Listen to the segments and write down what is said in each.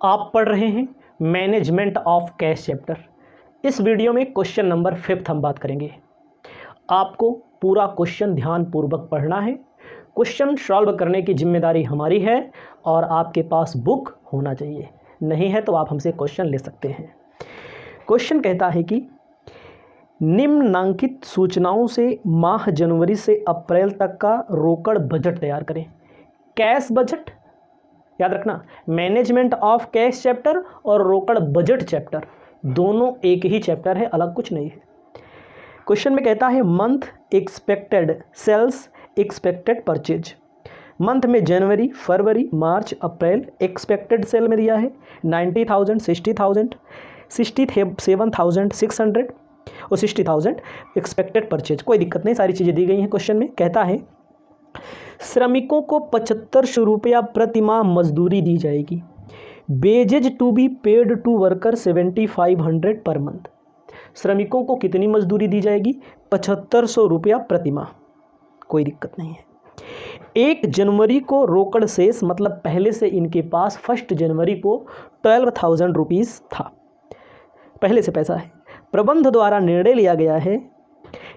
आप पढ़ रहे हैं मैनेजमेंट ऑफ कैश चैप्टर। इस वीडियो में क्वेश्चन नंबर 5 हम बात करेंगे। आपको पूरा क्वेश्चन ध्यानपूर्वक पढ़ना है। क्वेश्चन सॉल्व करने की जिम्मेदारी हमारी है और आपके पास बुक होना चाहिए, नहीं है तो आप हमसे क्वेश्चन ले सकते हैं। क्वेश्चन कहता है कि निम्नलिखित सूचनाओं से माह जनवरी से अप्रैल तक का रोकड़ बजट तैयार करें। कैश बजट याद रखना, मैनेजमेंट ऑफ कैश चैप्टर और रोकड़ बजट चैप्टर दोनों एक ही चैप्टर है, अलग कुछ नहीं है। क्वेश्चन में कहता है month expected sales expected purchase. Month में जनवरी, फरवरी, मार्च, अप्रैल। एक्सपेक्टेड सेल में दिया है 90,000, 60,000, 67,600 और 60,000 एक्सपेक्टेड परचेज। कोई दिक्कत नहीं, सारी चीज़ें दी गई हैं। क्वेश्चन में कहता है श्रमिकों को 7500 रुपया प्रति माह मजदूरी दी जाएगी। Wages to be paid to worker 7500 per month. श्रमिकों को कितनी मजदूरी दी जाएगी? 7500 रुपया प्रति माह। कोई दिक्कत नहीं है। 1 जनवरी को रोकड़ शेष, मतलब पहले से इनके पास 1 जनवरी को 12,000 रुपीज़ था, पहले से पैसा है। प्रबंध द्वारा निर्णय लिया गया है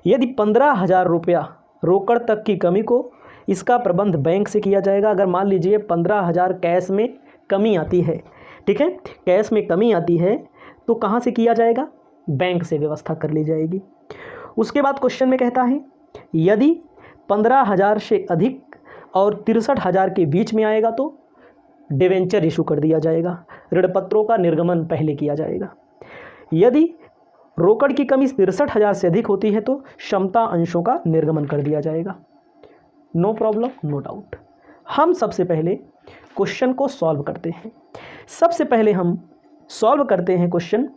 यदि 15,000 रुपया रोकड़ तक की कमी को, इसका प्रबंध बैंक से किया जाएगा। अगर मान लीजिए 15,000 कैश में कमी आती है, ठीक है, कैश में कमी आती है तो कहाँ से किया जाएगा? बैंक से व्यवस्था कर ली जाएगी। उसके बाद क्वेश्चन में कहता है यदि 15,000 से अधिक और 63,000 के बीच में आएगा तो डिवेंचर इशू कर दिया जाएगा, ऋणपत्रों का निर्गमन पहले किया जाएगा। यदि रोकड़ की कमी 63,000 से अधिक होती है तो क्षमता अंशों का निर्गमन कर दिया जाएगा। No problem, no doubt. हम सबसे पहले क्वेश्चन को सॉल्व करते हैं। सबसे पहले हम सॉल्व करते हैं क्वेश्चन।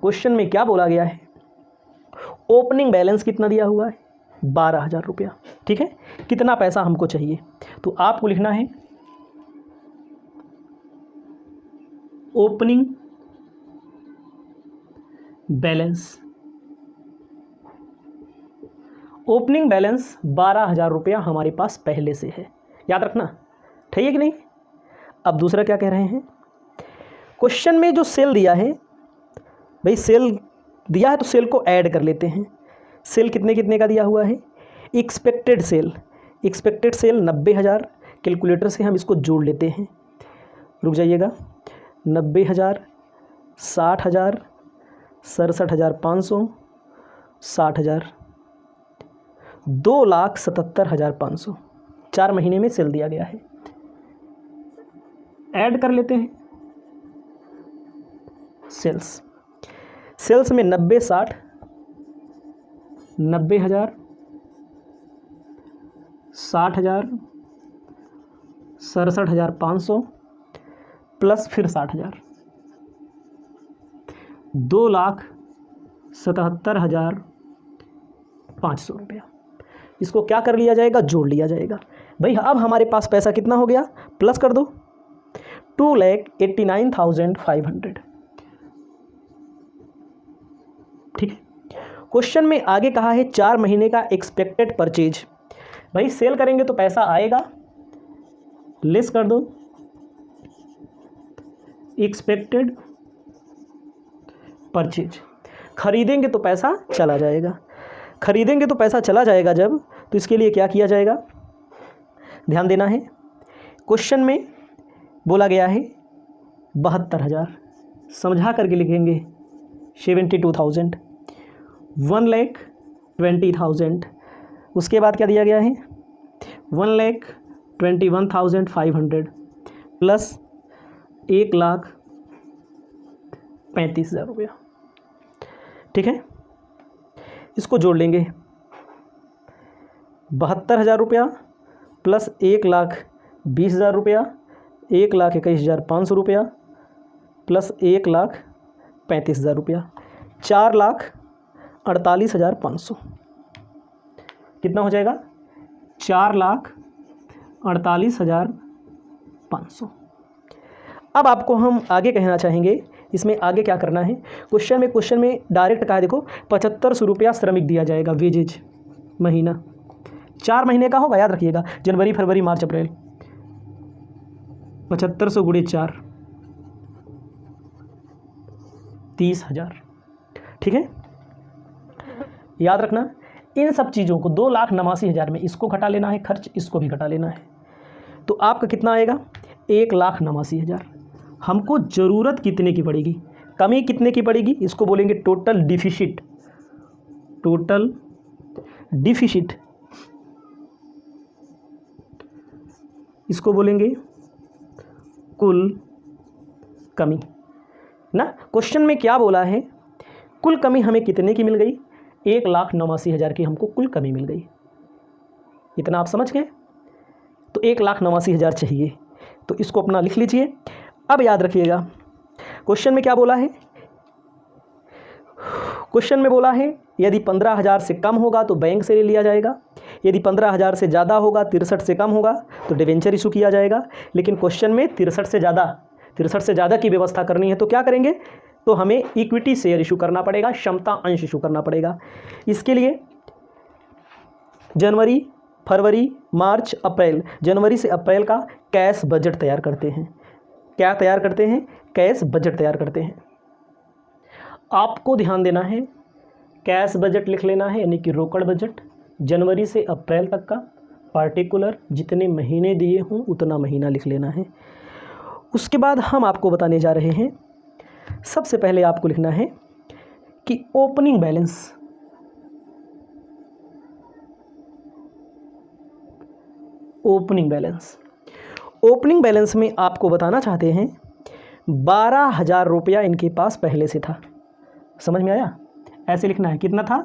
क्वेश्चन में क्या बोला गया है? ओपनिंग बैलेंस कितना दिया हुआ है? 12,000 रुपया, ठीक है। कितना पैसा हमको चाहिए? तो आपको लिखना है ओपनिंग बैलेंस। ओपनिंग बैलेंस 12,000 रुपया हमारे पास पहले से है, याद रखना, ठीक है कि नहीं। अब दूसरा क्या कह रहे हैं? क्वेश्चन में जो सेल दिया है, भाई सेल दिया है तो सेल को ऐड कर लेते हैं। सेल कितने कितने का दिया हुआ है? Expected cell 90,000। कैलकुलेटर से हम इसको जोड़ लेते हैं, रुक जाइएगा। 90,000, 60,000, 67,500, 60,000, 2,77,500। 4 महीने में सेल दिया गया है, ऐड कर लेते हैं। सेल्स में 90, 60, 90,000, 60,000, 67,500 प्लस फिर 60,000, 2,77,500 रुपया। इसको क्या कर लिया जाएगा? जोड़ लिया जाएगा। भाई अब हमारे पास पैसा कितना हो गया? प्लस कर दो, 2,89,500, ठीक है। क्वेश्चन में आगे कहा है 4 महीने का एक्सपेक्टेड परचेज। भाई सेल करेंगे तो पैसा आएगा, लेस कर दो एक्सपेक्टेड परचेज। खरीदेंगे तो पैसा चला जाएगा, खरीदेंगे तो पैसा चला जाएगा जब, तो इसके लिए क्या किया जाएगा? ध्यान देना है। क्वेश्चन में बोला गया है 72,000, समझा करके लिखेंगे 72,000, 1,20,000। उसके बाद क्या दिया गया है? 1,21,500 प्लस 1,35,000 रुपया, ठीक है। इसको जोड़ लेंगे, 72,000 रुपया प्लस 1,20,000 रुपया, 1,21,500 रुपया प्लस 1,35,000 रुपया, 4,48,500। कितना हो जाएगा? 4,48,500। अब आपको हम आगे कहना चाहेंगे, इसमें आगे क्या करना है? क्वेश्चन में डायरेक्ट कहा है, देखो 7500 रुपया श्रमिक दिया जाएगा, वेजेज महीना। 4 महीने का होगा, याद रखिएगा, जनवरी, फरवरी, मार्च, अप्रैल। 7500 गुणे 4, 30,000। ठीक है, याद रखना इन सब चीज़ों को 2,89,000 में इसको घटा लेना है खर्च, इसको भी घटा लेना है, तो आपका कितना आएगा 1,89,000। हमको ज़रूरत कितने की पड़ेगी, कमी कितने की पड़ेगी, इसको बोलेंगे टोटल डिफिसिट। टोटल डिफिसिट इसको बोलेंगे कुल कमी ना। क्वेश्चन में क्या बोला है, कुल कमी हमें कितने की मिल गई, 1,89,000 की हमको कुल कमी मिल गई। इतना आप समझ गए, तो 1,89,000 चाहिए, तो इसको अपना लिख लीजिए। अब याद रखिएगा क्वेश्चन में क्या बोला है, क्वेश्चन में बोला है यदि 15,000 से कम होगा तो बैंक से ले लिया जाएगा, यदि 15,000 से ज़्यादा होगा, 63 से कम होगा तो डिवेंचर इशू किया जाएगा। लेकिन क्वेश्चन में 63 से ज़्यादा की व्यवस्था करनी है, तो क्या करेंगे, तो हमें इक्विटी शेयर इशू करना पड़ेगा, क्षमता अंश इशू करना पड़ेगा। इसके लिए जनवरी, फरवरी, मार्च, अप्रैल, जनवरी से अप्रैल का कैश बजट तैयार करते हैं। क्या तैयार करते हैं, कैश बजट तैयार करते हैं। आपको ध्यान देना है, कैश बजट लिख लेना है, यानी कि रोकड़ बजट, जनवरी से अप्रैल तक का पार्टिकुलर जितने महीने दिए हों उतना महीना लिख लेना है। उसके बाद हम आपको बताने जा रहे हैं, सबसे पहले आपको लिखना है कि opening balance, opening balance, opening balance में आपको बताना चाहते हैं 12,000 रुपया इनके पास पहले से था। समझ में आया, ऐसे लिखना है, कितना था,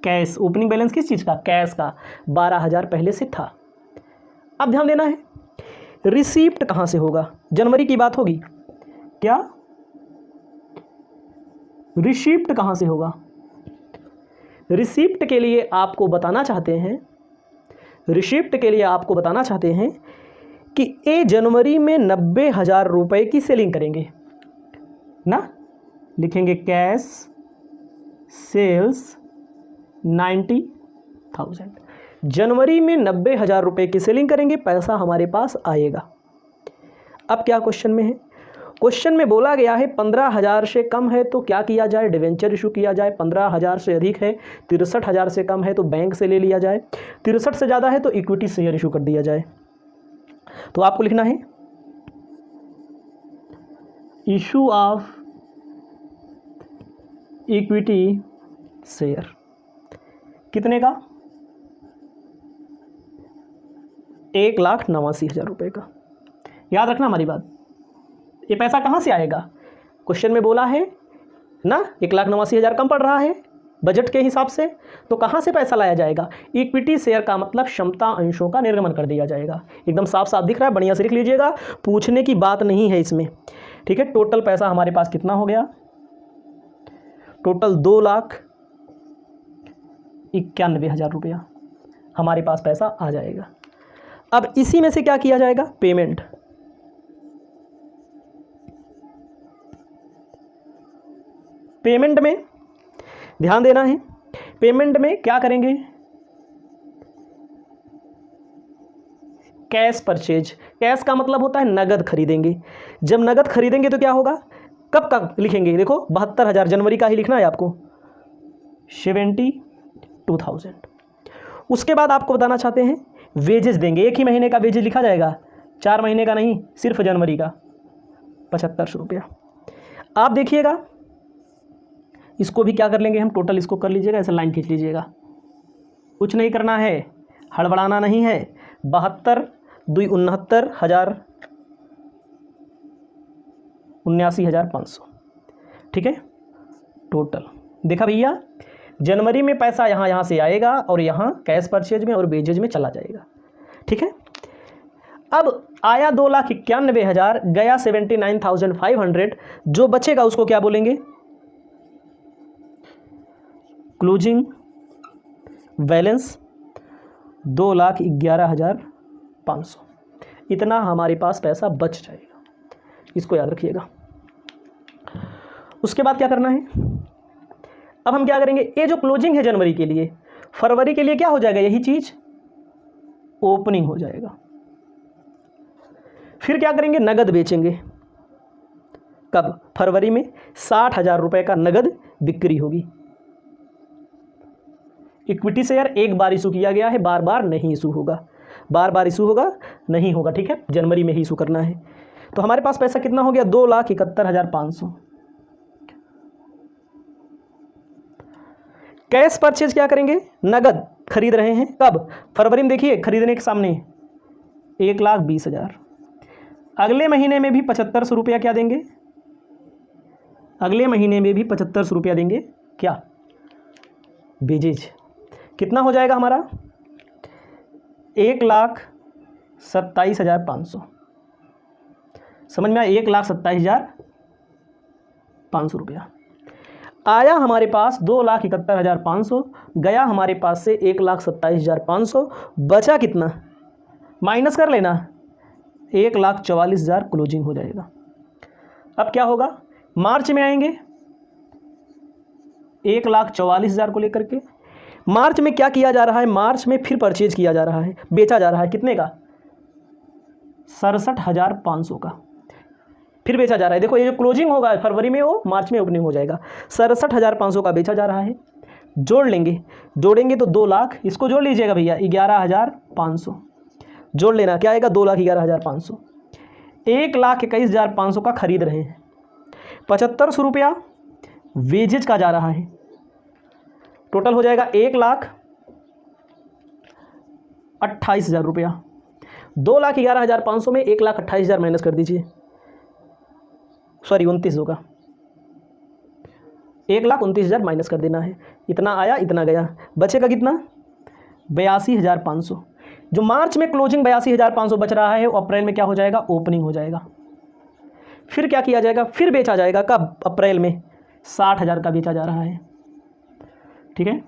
कैश, ओपनिंग बैलेंस किस चीज़ का, कैश का, 12,000 पहले से था। अब ध्यान देना है रिसीप्ट कहाँ से होगा, जनवरी की बात होगी क्या, रिसीप्ट कहाँ से होगा, रिसीप्ट के लिए आपको बताना चाहते हैं, रिसीप्ट के लिए आपको बताना चाहते हैं कि ए जनवरी में 90,000 रुपये की सेलिंग करेंगे ना, लिखेंगे कैश सेल्स 90,000, जनवरी में 90,000 रुपये की सेलिंग करेंगे, पैसा हमारे पास आएगा। अब क्या क्वेश्चन में है, क्वेश्चन में बोला गया है 15,000 से कम है तो क्या किया जाए, डिवेंचर इशू किया जाए, 15,000 से अधिक है, 63,000 से कम है तो बैंक से ले लिया जाए, 63 से ज़्यादा है तो इक्विटी शेयर इशू कर दिया जाए। तो आपको लिखना है इशू ऑफ इक्विटी शेयर, कितने का, 1,89,000 रुपये का। याद रखना हमारी बात, ये पैसा कहाँ से आएगा, क्वेश्चन में बोला है ना 1,89,000 कम पड़ रहा है बजट के हिसाब से, तो कहाँ से पैसा लाया जाएगा, इक्विटी शेयर का मतलब क्षमता अंशों का निर्गमन कर दिया जाएगा। एकदम साफ साफ दिख रहा है, बढ़िया से लिख लीजिएगा, पूछने की बात नहीं है इसमें। ठीक है, टोटल पैसा हमारे पास कितना हो गया, टोटल 2,91,000 रुपया हमारे पास पैसा आ जाएगा। अब इसी में से क्या किया जाएगा, पेमेंट, पेमेंट में ध्यान देना है, पेमेंट में क्या करेंगे, कैश परचेज, कैश का मतलब होता है नगद खरीदेंगे। जब नगद खरीदेंगे तो क्या होगा, कब कब लिखेंगे, देखो 72,000 जनवरी का ही लिखना है आपको, 72,000। उसके बाद आपको बताना चाहते हैं वेजेस देंगे, एक ही महीने का वेजेस लिखा जाएगा, 4 महीने का नहीं, सिर्फ जनवरी का 7500 रुपया। आप देखिएगा इसको भी क्या कर लेंगे हम, टोटल इसको कर लीजिएगा, ऐसे लाइन खींच लीजिएगा, कुछ नहीं करना है, हड़बड़ाना नहीं है। 72 2 69,000 79,500, ठीक है, टोटल देखा भैया, जनवरी में पैसा यहाँ से आएगा और यहाँ कैश परचेज में और वेजेज में चला जाएगा। ठीक है, अब आया 2,91,000, गया 79,500, जो बचेगा उसको क्या बोलेंगे, क्लोजिंग बैलेंस 2,11,500, इतना हमारे पास पैसा बच जाएगा, इसको याद रखिएगा। उसके बाद क्या करना है, अब हम क्या करेंगे, ये जो क्लोजिंग है जनवरी के लिए, फरवरी के लिए क्या हो जाएगा, यही चीज ओपनिंग हो जाएगा। फिर क्या करेंगे, नगद बेचेंगे, कब? फरवरी में 60,000 रुपये का नगद बिक्री होगी। इक्विटी शेयर एक बार इशू किया गया है, बार बार नहीं इशू होगा, बार बार इशू होगा नहीं होगा, ठीक है, जनवरी में ही इशू करना है। तो हमारे पास पैसा कितना हो गया? 2,71,500। कैश परचेज क्या करेंगे? नगद खरीद रहे हैं, कब? फरवरी में। देखिए खरीदने के सामने 1,20,000। अगले महीने में भी 7,500 रुपया क्या देंगे? अगले महीने में भी 7,500 रुपया देंगे, क्या? बेजेज। कितना हो जाएगा हमारा? 1,27,500। समझ में आया? 1,27,500 रुपया आया हमारे पास। 2,71,500 गया हमारे पास से 1,27,500। बचा कितना? माइनस कर लेना, 1,44,000 क्लोजिंग हो जाएगा। अब क्या होगा? मार्च में आएंगे 1,44,000 को लेकर के। मार्च में क्या किया जा रहा है? मार्च में फिर परचेज किया जा रहा है, बेचा जा रहा है। कितने का? 67,500 का फिर बेचा जा रहा है। देखो ये जो क्लोजिंग होगा फरवरी में वो मार्च में ओपनिंग हो जाएगा। 67,500 का बेचा जा रहा है। जोड़ लेंगे, जोड़ेंगे तो 2 लाख, इसको जोड़ लीजिएगा भैया, 11,500 जोड़ लेना, क्या आएगा? 2,11,500। 1,21,500 का खरीद रहे हैं। 7,500 रुपया वेजेज का जा रहा है। टोटल हो जाएगा 1,28,000 रुपया। 2,11,500 में 1,28,000 माइनस कर दीजिए, सॉरी 29 होगा, 1,29,000 माइनस कर देना है। इतना आया इतना गया, बचेगा कितना? 82,500। जो मार्च में क्लोजिंग 82,500 बच रहा है, वो अप्रैल में क्या हो जाएगा? ओपनिंग हो जाएगा। फिर क्या किया जाएगा? फिर बेचा जाएगा, कब? अप्रैल में 60,000 का बेचा जा रहा है, ठीक है,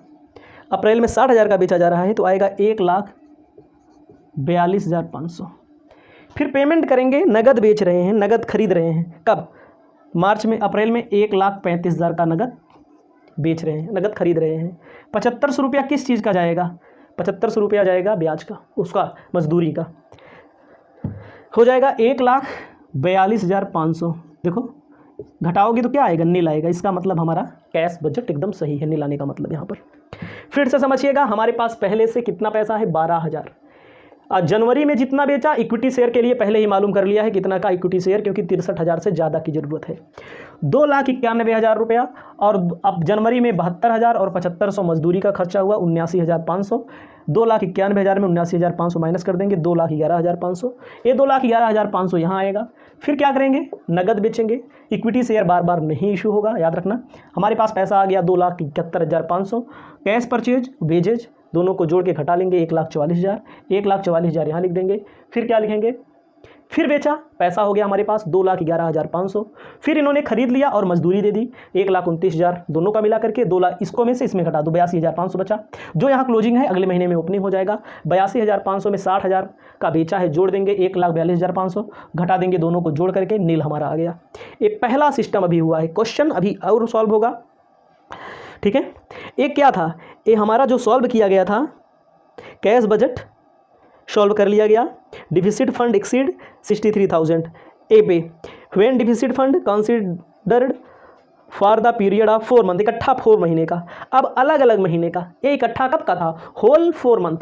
अप्रैल में 60,000 का बेचा जा रहा है, तो आएगा 1,42,500। फिर पेमेंट करेंगे, नगद बेच रहे हैं, नगद खरीद रहे हैं, कब? मार्च में। अप्रैल में 1,35,000 का नगद बेच रहे हैं, नगद खरीद रहे हैं। 7,500 रुपया किस चीज़ का जाएगा? 7,500 रुपया जाएगा ब्याज का, उसका मजदूरी का, हो जाएगा 1,42,500। देखो घटाओगे तो क्या आएगा? नील आएगा। इसका मतलब हमारा कैश बजट एकदम सही है, नील आने का मतलब यहाँ पर। फिर से समझिएगा, हमारे पास पहले से कितना पैसा है? 12,000। जनवरी में जितना बेचा इक्विटी शेयर के लिए पहले ही मालूम कर लिया है कितना का इक्विटी शेयर, क्योंकि 63,000 से ज़्यादा की ज़रूरत है। 2,91,000 रुपया, और अब जनवरी में 72,000 और 7,500 मजदूरी का खर्चा हुआ 79,500। 2,91,000 में 79,500 माइनस कर देंगे, 2,11,500। ये 2,11,500 यहाँ आएगा। फिर क्या करेंगे? नगद बेचेंगे। इक्विटी शेयर बार बार नहीं इशू होगा, याद रखना। हमारे पास पैसा आ गया 2,71,500। कैश परचेज वेजेज दोनों को जोड़ के घटा लेंगे, 1,44,000। 1,44,000 यहाँ लिख देंगे। फिर क्या लिखेंगे? फिर बेचा, पैसा हो गया हमारे पास 2,11,500। फिर इन्होंने खरीद लिया और मजदूरी दे दी 1,29,000, दोनों का मिला करके 2 लाख, इसको में से इसमें घटा दो, 82,500 बचा। जो यहाँ क्लोजिंग है अगले महीने में ओपनिंग हो जाएगा। 82,500 में 60,000 का बेचा है, जोड़ देंगे 1,42,500, घटा देंगे, दोनों को जोड़ करके नील हमारा आ गया। ये पहला सिस्टम अभी हुआ है। क्वेश्चन अभी और सॉल्व होगा, ठीक है। एक क्या था, ये हमारा जो सॉल्व किया गया था कैश बजट सॉल्व कर लिया गया। डिफिसिट फंड एक्सीड 63,000 ए पे, when deficit fund considered for the period of 4 month, इकट्ठा 4 महीने का। अब अलग अलग महीने का, ये इकट्ठा कब का था? Whole 4 month.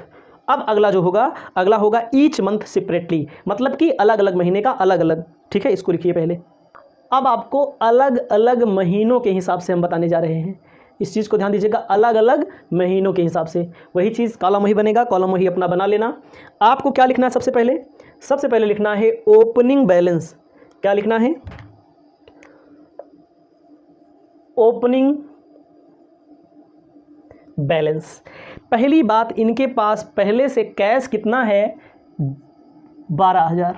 अब अगला जो होगा, अगला होगा ईच मंथ सेपरेटली, मतलब कि अलग अलग महीने का अलग अलग, ठीक है। इसको लिखिए पहले। अब आपको अलग अलग महीनों के हिसाब से हम बताने जा रहे हैं, इस चीज़ को ध्यान दीजिएगा, अलग अलग महीनों के हिसाब से। वही चीज़ कॉलम वही बनेगा, कॉलम वही अपना बना लेना। आपको क्या लिखना है? सबसे पहले लिखना है ओपनिंग बैलेंस। क्या लिखना है? Opening balance. पहली बात, इनके पास पहले से कैश कितना है? 12,000।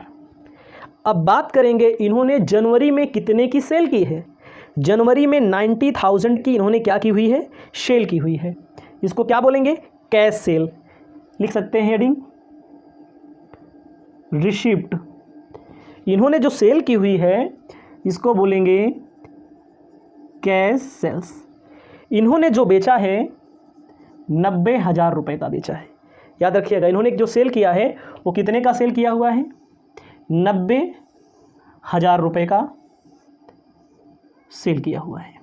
अब बात करेंगे इन्होंने जनवरी में कितने की सेल की है। जनवरी में 90,000 की इन्होंने क्या की हुई है? सेल की हुई है। इसको क्या बोलेंगे? Cash cell. लिख सकते हैं हेडिंग रिसिप्ट। इन्होंने जो सेल की हुई है इसको बोलेंगे कैश सेल्स। इन्होंने जो बेचा है 90,000 रुपये का बेचा है। याद रखिएगा, इन्होंने जो सेल किया है वो कितने का सेल किया हुआ है? 90,000 रुपये का सेल किया हुआ है।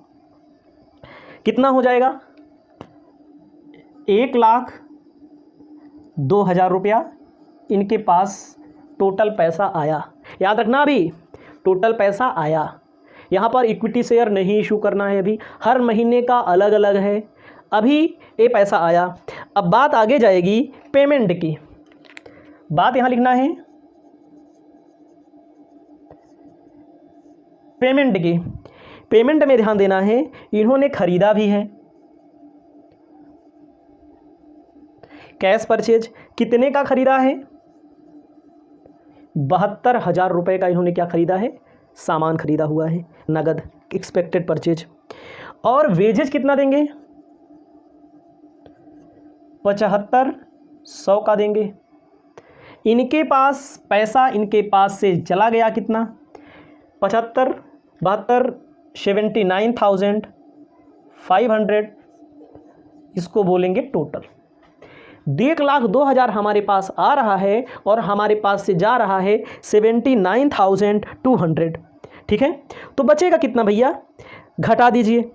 कितना हो जाएगा? 1,02,000 रुपया इनके पास टोटल पैसा आया। याद रखना, अभी टोटल पैसा आया। यहाँ पर इक्विटी शेयर नहीं इशू करना है, अभी हर महीने का अलग अलग है। अभी ये पैसा आया। अब बात आगे जाएगी पेमेंट की। बात यहाँ लिखना है पेमेंट की। पेमेंट में ध्यान देना है, इन्होंने खरीदा भी है। कैश परचेज कितने का खरीदा है? 72,000 रुपये का इन्होंने क्या खरीदा है? सामान खरीदा हुआ है, नगद एक्सपेक्टेड परचेज। और वेजेज कितना देंगे? 75,100 का देंगे। इनके पास पैसा इनके पास से चला गया कितना? 75, 72, 79,500, इसको बोलेंगे टोटल। 1,02,000 हमारे पास आ रहा है और हमारे पास से जा रहा है 79,200। ठीक है, तो बचेगा कितना भैया? घटा दीजिए,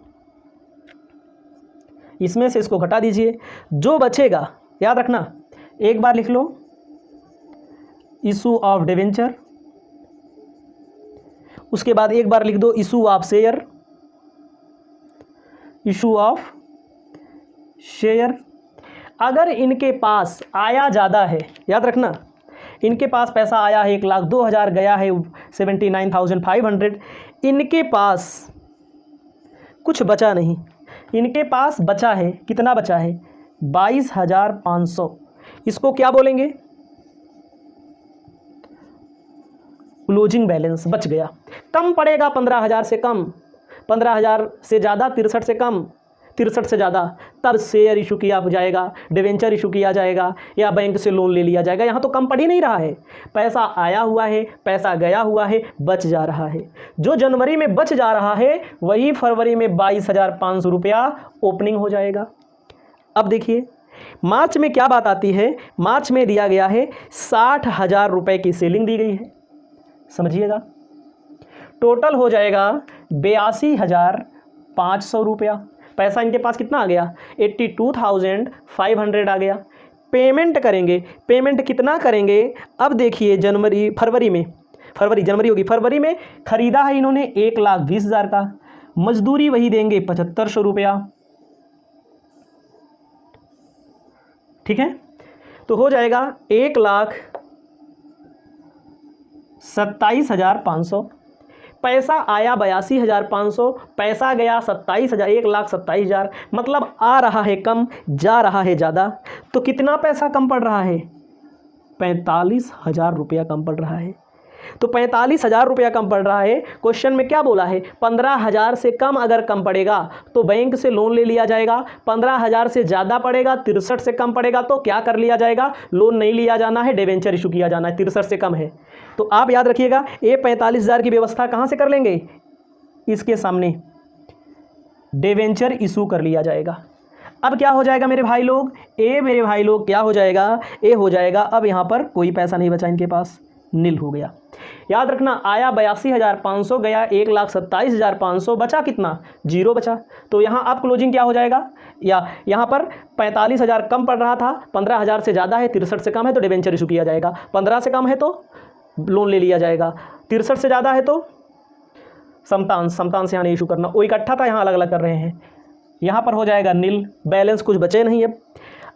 इसमें से इसको घटा दीजिए। जो बचेगा याद रखना, एक बार लिख लो, इशू ऑफ डिवेंचर, उसके बाद एक बार लिख दो issue of share, issue of share. अगर इनके पास आया ज़्यादा है, याद रखना, इनके पास पैसा आया है 1,02,000, गया है 79,500, इनके पास कुछ बचा नहीं, इनके पास बचा है, कितना बचा है? 22,500। इसको क्या बोलेंगे? क्लोजिंग बैलेंस बच गया। कम पड़ेगा 15,000 से कम, 15,000 से ज़्यादा, 63 से कम, 63 से ज़्यादा, तब शेयर इशू किया जाएगा, डिवेंचर इशू किया जाएगा या बैंक से लोन ले लिया जाएगा। यहाँ तो कम पड़ ही नहीं रहा है, पैसा आया हुआ है, पैसा गया हुआ है, बच जा रहा है। जो जनवरी में बच जा रहा है वही फरवरी में 22,500 रुपया ओपनिंग हो जाएगा। अब देखिए मार्च में क्या बात आती है। मार्च में दिया गया है 60,000 रुपये की सेलिंग दी गई है, समझिएगा। टोटल हो जाएगा 82,500 रुपया। पैसा इनके पास कितना आ गया? 82,500 आ गया। पेमेंट करेंगे, पेमेंट कितना करेंगे? अब देखिए फरवरी में खरीदा है इन्होंने 1,20,000 का, मजदूरी वही देंगे 7,500 रुपया। ठीक है, तो हो जाएगा 1,27,500। पैसा आया 82,500, पैसा गया 27,000, 1,27,000, मतलब आ रहा है कम, जा रहा है ज़्यादा। तो कितना पैसा कम पड़ रहा है? 45,000 रुपया कम पड़ रहा है। तो 45,000 रुपया कम पड़ रहा है। क्वेश्चन में क्या बोला है? 15,000 से कम अगर कम पड़ेगा तो बैंक से लोन ले लिया जाएगा, 15,000 से ज़्यादा पड़ेगा, 63 से कम पड़ेगा तो क्या कर लिया जाएगा? लोन नहीं लिया जाना है, डिवेंचर इशू किया जाना है। 63 से कम है तो आप याद रखिएगा, ये 45,000 की व्यवस्था कहाँ से कर लेंगे? इसके सामने डिवेंचर इशू कर लिया जाएगा। अब क्या हो जाएगा मेरे भाई लोग? मेरे भाई लोग क्या हो जाएगा? ए हो जाएगा। अब यहाँ पर कोई पैसा नहीं बचा इनके पास, नील हो गया। याद रखना, आया 82,500, गया 1,27,500, बचा कितना? 0 बचा। तो यहाँ अब क्लोजिंग क्या हो जाएगा? या यहाँ पर 45,000 कम पड़ रहा था, 15,000 से ज़्यादा है, 63 से कम है तो डिवेंचर इशू किया जाएगा, 15 से कम है तो लोन ले लिया जाएगा, 63 से ज़्यादा है तो समतांश से यहाँ नहीं इशू करना। वो इकट्ठा था, यहाँ अलग अलग कर रहे हैं। यहाँ पर हो जाएगा नील, बैलेंस कुछ बचे नहीं।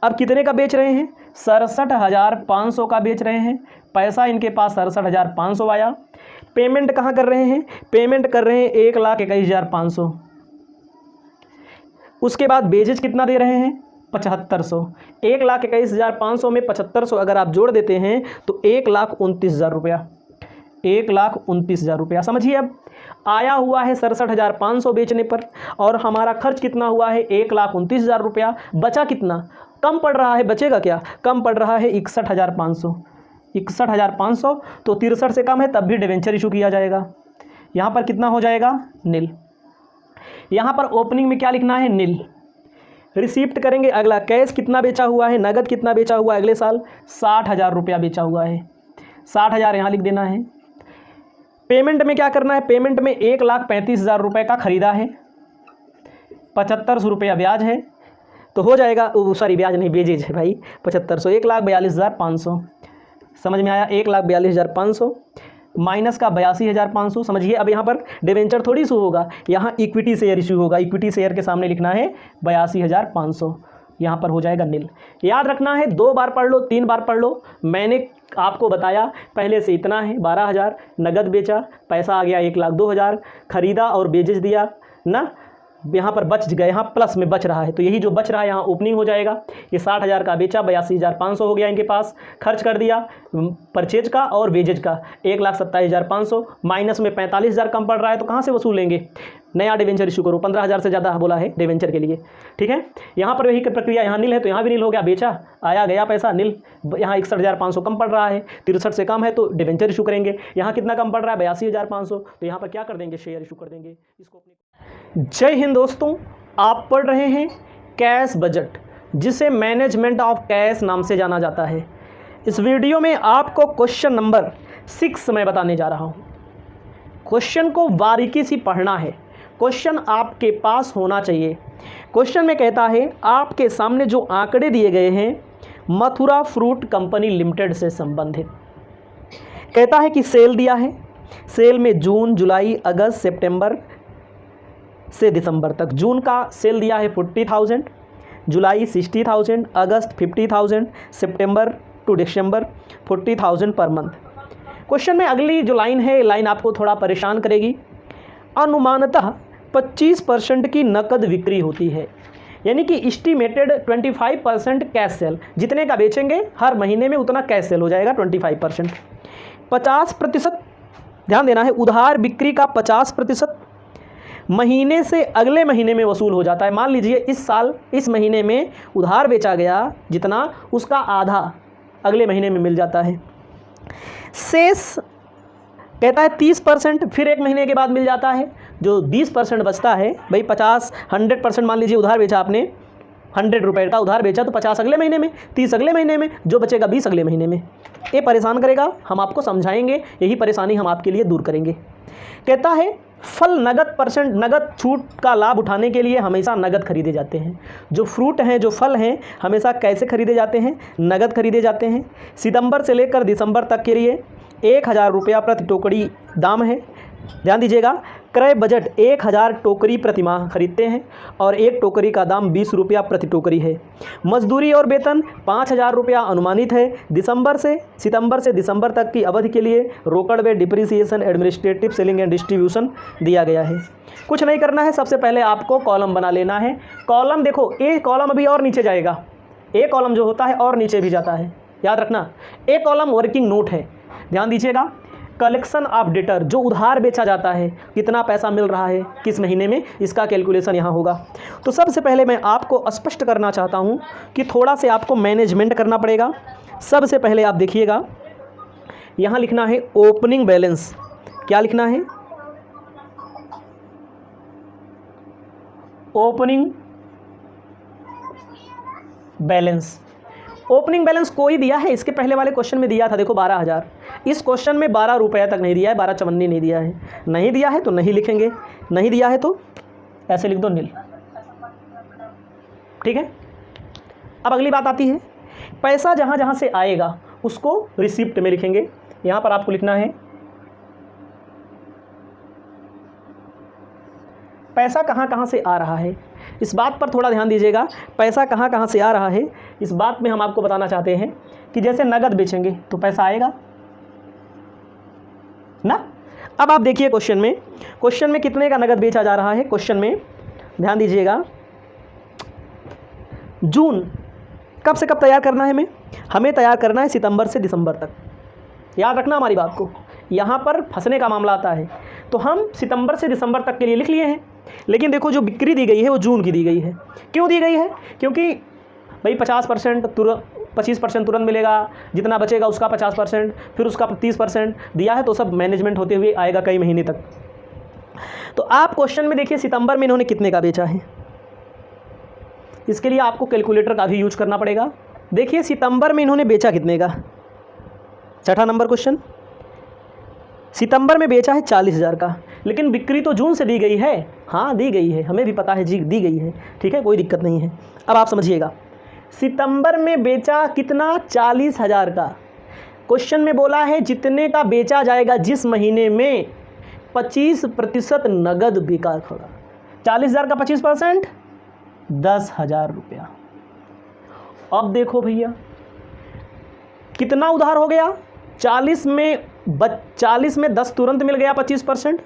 अब कितने का बेच रहे हैं? 67,500 का बेच रहे हैं। पैसा इनके पास 67,500 आया। पेमेंट कहाँ कर रहे हैं? पेमेंट कर रहे हैं 1,21,500। उसके बाद बेजेज कितना दे रहे हैं? 7,500। 1,21,500 में 7,500 अगर आप जोड़ देते हैं तो 1,29,000 रुपया, 1,29,000 रुपया। समझिए, अब आया हुआ है 67,500 बेचने पर और हमारा खर्च कितना हुआ है? 1,29,000 रुपया। बचा कितना? कम पड़ रहा है, बचेगा क्या? कम पड़ रहा है 61,500, 61,500। तो 63 से कम है तब भी डिवेंचर इशू किया जाएगा। यहाँ पर कितना हो जाएगा? नील। यहाँ पर ओपनिंग में क्या लिखना है? नील। रिसीप्ट करेंगे अगला, कैश कितना बेचा हुआ है, नगद कितना बेचा हुआ है अगले साल? 60,000 रुपया बेचा हुआ है। 60,000 यहाँ लिख देना है। पेमेंट में क्या करना है, पेमेंट में 1,35,000 रुपये का ख़रीदा है, 7500 रुपया ब्याज है, तो हो जाएगा, सॉरी ब्याज नहीं, बेजेज है भाई, 7500, 1,42,500, समझ में आया, 1,42,500 माइनस का 82,500, समझिए। अब यहाँ पर डिवेंचर थोड़ी इशू होगा, यहाँ इक्विटी शेयर इशू होगा, इक्विटी शेयर के सामने लिखना है 82,500, यहाँ पर हो जाएगा नील। याद रखना है, 2 बार पढ़ लो, 3 बार पढ़ लो, मैंने आपको बताया पहले से इतना है, 12,000 नगद बेचा, पैसा आ गया 1,02,000, खरीदा और बेजेज दिया ना, यहाँ पर बच गए, यहाँ प्लस में बच रहा है, तो यही जो बच रहा है यहाँ ओपनिंग हो जाएगा। ये 60,000 का बेचा, 82,500 हो गया इनके पास, खर्च कर दिया परचेज का और वेजेज का 1,27,500, माइनस में 45,000 कम पड़ रहा है, तो कहाँ से वसूलेंगे, नया डिवेंचर इशू करो, 15,000 से ज़्यादा बोला है डिवेंचर के लिए, ठीक है। यहाँ पर वही प्रक्रिया, यहाँ नील है तो यहाँ भी नील हो गया, बेचा आया गया पैसा नील, यहाँ 61,500 कम पड़ रहा है, 63 से कम है तो डिवेंचर इशू करेंगे, यहाँ कितना कम पड़ रहा है 82,500, तो यहाँ पर क्या कर देंगे, शेयर इशू कर देंगे इसको अपने। जय हिंद दोस्तों, आप पढ़ रहे हैं कैश बजट, जिसे मैनेजमेंट ऑफ कैश नाम से जाना जाता है। इस वीडियो में आपको क्वेश्चन नंबर 6 मैं बताने जा रहा हूँ। क्वेश्चन को बारीकी से पढ़ना है, क्वेश्चन आपके पास होना चाहिए। क्वेश्चन में कहता है, आपके सामने जो आंकड़े दिए गए हैं मथुरा फ्रूट कंपनी लिमिटेड से संबंधित, कहता है कि सेल दिया है, सेल में जून, जुलाई, अगस्त, सितंबर से दिसंबर तक, जून का सेल दिया है 40,000, जुलाई 60,000, अगस्त 50,000, सितंबर to December 40,000 per month. Question में अगली जो लाइन है, लाइन आपको थोड़ा परेशान करेगी। अनुमानतः 25% की नकद बिक्री होती है, यानी कि इस्टीमेटेड 25% कैश सेल, जितने का बेचेंगे हर महीने में उतना कैश सेल हो जाएगा 25%। 50%, ध्यान देना है, उधार बिक्री का 50% महीने से अगले महीने में वसूल हो जाता है। मान लीजिए इस साल इस महीने में उधार बेचा गया जितना, उसका आधा अगले महीने में मिल जाता है। शेष कहता है 30% फिर एक महीने के बाद मिल जाता है, जो 20% बचता है भाई, 100% मान लीजिए उधार बेचा आपने, 100 रुपये का उधार बेचा, तो 50 अगले महीने में, 30 अगले महीने में, जो बचेगा 20 अगले महीने में। ये परेशान करेगा, हम आपको समझाएंगे, यही परेशानी हम आपके लिए दूर करेंगे। कहता है फल नगद छूट का लाभ उठाने के लिए हमेशा नगद खरीदे जाते हैं। जो फ्रूट हैं, जो फल हैं, हमेशा कैसे खरीदे जाते हैं, नगद खरीदे जाते हैं। सितंबर से लेकर दिसंबर तक के लिए 1,000 रुपया प्रति टोकरी दाम है। ध्यान दीजिएगा, क्रय बजट 1,000 टोकरी प्रति माह खरीदते हैं और एक टोकरी का दाम 20 रुपया प्रति टोकरी है। मजदूरी और वेतन 5,000 रुपया अनुमानित है। सितंबर से दिसंबर तक की अवधि के लिए रोकड़ व depreciation, administrative, selling and distribution दिया गया है। कुछ नहीं करना है, सबसे पहले आपको कॉलम बना लेना है। कॉलम देखो, ए कॉलम अभी और नीचे जाएगा, ए कॉलम जो होता है और नीचे भी जाता है, याद रखना। ए कॉलम वर्किंग नोट है, ध्यान दीजिएगा। कलेक्शन ऑफ डेटर, जो उधार बेचा जाता है, कितना पैसा मिल रहा है किस महीने में, इसका कैलकुलेशन यहाँ होगा। तो सबसे पहले मैं आपको स्पष्ट करना चाहता हूँ कि थोड़ा से आपको मैनेजमेंट करना पड़ेगा। सबसे पहले आप देखिएगा, यहाँ लिखना है ओपनिंग बैलेंस। क्या लिखना है, ओपनिंग बैलेंस। ओपनिंग बैलेंस कोई दिया है, इसके पहले वाले क्वेश्चन में दिया था, देखो 12,000। इस क्वेश्चन में 12 रुपया तक नहीं दिया है, 12,54 नहीं दिया है। नहीं दिया है तो नहीं लिखेंगे, नहीं दिया है तो ऐसे लिख दो नील, ठीक है। अब अगली बात आती है, पैसा जहाँ जहाँ से आएगा उसको रिसिप्ट में लिखेंगे। यहाँ पर आपको लिखना है पैसा कहाँ कहाँ से आ रहा है, इस बात पर थोड़ा ध्यान दीजिएगा। पैसा कहाँ कहाँ से आ रहा है, इस बात में हम आपको बताना चाहते हैं कि जैसे नगद बेचेंगे तो पैसा आएगा ना। अब आप देखिए क्वेश्चन में कितने का नगद बेचा जा रहा है। क्वेश्चन में ध्यान दीजिएगा, जून कब से कब तैयार करना है, हमें तैयार करना है सितंबर से दिसंबर तक। याद रखना हमारी बात को, यहाँ पर फंसने का मामला आता है। तो हम सितंबर से दिसंबर तक के लिए लिख लिए हैं, लेकिन देखो जो बिक्री दी गई है वो जून की दी गई है। क्यों दी गई है, क्योंकि भाई 25% तुरंत मिलेगा, जितना बचेगा उसका 50%, फिर उसका 30% दिया है, तो सब मैनेजमेंट होते हुए आएगा कई महीने तक। तो आप क्वेश्चन में देखिए सितंबर में इन्होंने कितने का बेचा है, इसके लिए आपको कैलकुलेटर का भी यूज करना पड़ेगा। देखिए सितंबर में इन्होंने बेचा कितने का, छठा नंबर क्वेश्चन, सितंबर में बेचा है 40,000 का, लेकिन बिक्री तो जून से दी गई है। हाँ दी गई है, हमें भी पता है जी दी गई है, ठीक है, कोई दिक्कत नहीं है। अब आप समझिएगा, सितंबर में बेचा कितना, 40,000 का। क्वेश्चन में बोला है जितने का बेचा जाएगा जिस महीने में 25% नगद बिका होगा। 40,000 का 25% 10,000 रुपया। अब देखो भैया कितना उधार हो गया, 40 में 10 तुरंत मिल गया 25%,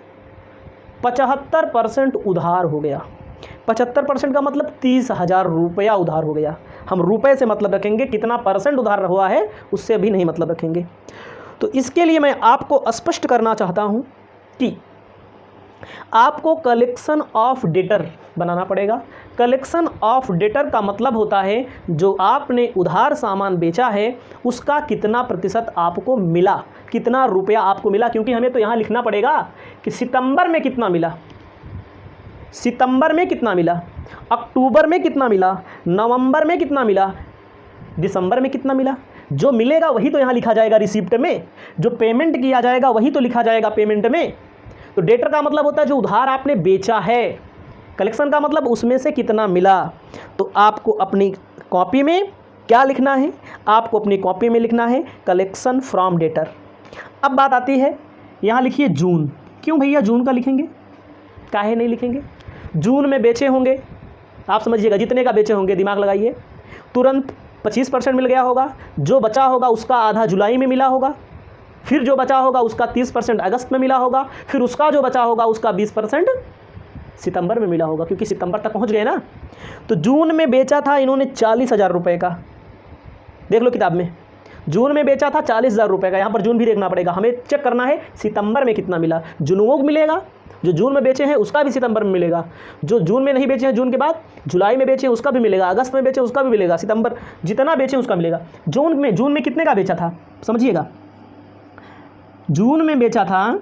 75% उधार हो गया। 75% का मतलब 30,000 रुपया उधार हो गया। हम रुपए से मतलब रखेंगे, कितना परसेंट उधार हुआ है उससे अभी नहीं मतलब रखेंगे। तो इसके लिए मैं आपको स्पष्ट करना चाहता हूं कि आपको कलेक्शन ऑफ डेटर बनाना पड़ेगा। कलेक्शन ऑफ डेटर का मतलब होता है जो आपने उधार सामान बेचा है उसका कितना प्रतिशत आपको मिला, कितना रुपया आपको मिला, क्योंकि हमें तो यहाँ लिखना पड़ेगा कि सितंबर में कितना मिला, सितंबर में कितना मिला, अक्टूबर में कितना मिला, नवंबर में कितना मिला, दिसंबर में कितना मिला। जो मिलेगा वही तो यहाँ लिखा जाएगा रिसिप्ट में, जो पेमेंट किया जाएगा वही तो लिखा जाएगा पेमेंट में। तो डेटर का मतलब होता है जो उधार आपने बेचा है, कलेक्शन का मतलब उसमें से कितना मिला। तो आपको अपनी कॉपी में क्या लिखना है, आपको अपनी कॉपी में लिखना है कलेक्शन फ्रॉम डेटर। अब बात आती है, यहाँ लिखिए जून। क्यों भैया जून का लिखेंगे, काहे नहीं लिखेंगे? जून में बेचे होंगे, आप समझिएगा जितने का बेचे होंगे, दिमाग लगाइए, तुरंत 25% मिल गया होगा, जो बचा होगा उसका आधा जुलाई में मिला होगा, फिर जो बचा होगा उसका 30% अगस्त में मिला होगा, फिर उसका जो बचा होगा उसका 20% सितंबर में मिला होगा, क्योंकि सितंबर तक पहुंच गए ना। तो जून में बेचा था इन्होंने 40,000 रुपये का, देख लो किताब में, जून में बेचा था 40,000 रुपये का। यहाँ पर जून भी देखना पड़ेगा, हमें चेक करना है सितंबर में कितना मिला। जुनून मिलेगा, जो जून में बेचे हैं उसका भी सितंबर में मिलेगा, जो जून में नहीं बेचे हैं जून के बाद जुलाई में बेचे हैं उसका भी मिलेगा, अगस्त में बेचे उसका भी मिलेगा, सितंबर जितना बेचे उसका मिलेगा। जून में कितने का बेचा था समझिएगा, जून में बेचा था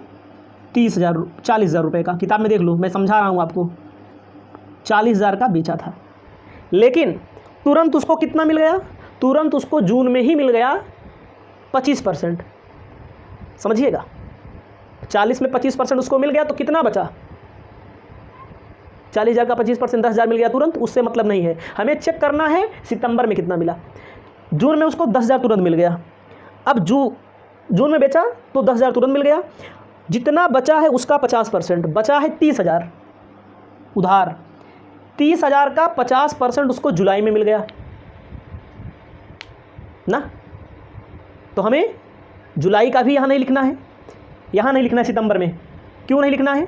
40,000 रुपये का, किताब में देख लो, मैं समझा रहा हूँ आपको, 40,000 का बेचा था, लेकिन तुरंत उसको कितना मिल गया, तुरंत उसको जून में ही मिल गया 25%। समझिएगा, 40 में 25% उसको मिल गया तो कितना बचा, 40,000 का 25% 10,000 मिल गया तुरंत, उससे मतलब नहीं है, हमें चेक करना है सितंबर में कितना मिला। जून में उसको 10,000 तुरंत मिल गया, अब जून में बेचा तो 10,000 तुरंत मिल गया, जितना बचा है उसका 50%, बचा है 30,000 उधार, 30,000 का 50% उसको जुलाई में मिल गया ना। तो हमें जुलाई का भी यहाँ नहीं लिखना है, यहाँ नहीं लिखना है सितंबर में। क्यों नहीं लिखना है,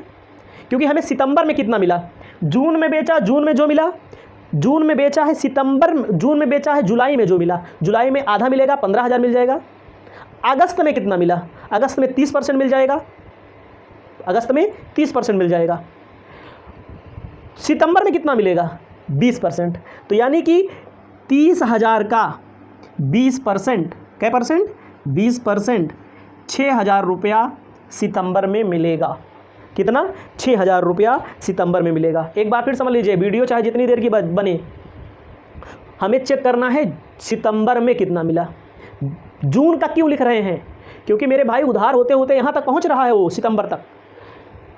क्योंकि हमें सितंबर में कितना मिला, जून में बेचा, जून में जो मिला, जून में बेचा है सितंबर, जून में बेचा है जुलाई में जो मिला, जुलाई में आधा मिलेगा 15,000 मिल जाएगा। अगस्त में कितना मिला, अगस्त में 30% मिल जाएगा, अगस्त में 30% मिल जाएगा। सितंबर में कितना मिलेगा 20%। तो यानी कि 30,000 का 20%, क्या परसेंट, 20%, 6,000 रुपया सितंबर में मिलेगा। कितना, 6,000 रुपया सितंबर में मिलेगा। एक बार फिर समझ लीजिए, वीडियो चाहे जितनी देर की बने, हमें चेक करना है सितंबर में कितना मिला। जून का क्यों लिख रहे हैं, क्योंकि मेरे भाई उधार होते होते यहाँ तक पहुँच रहा है, वो सितंबर तक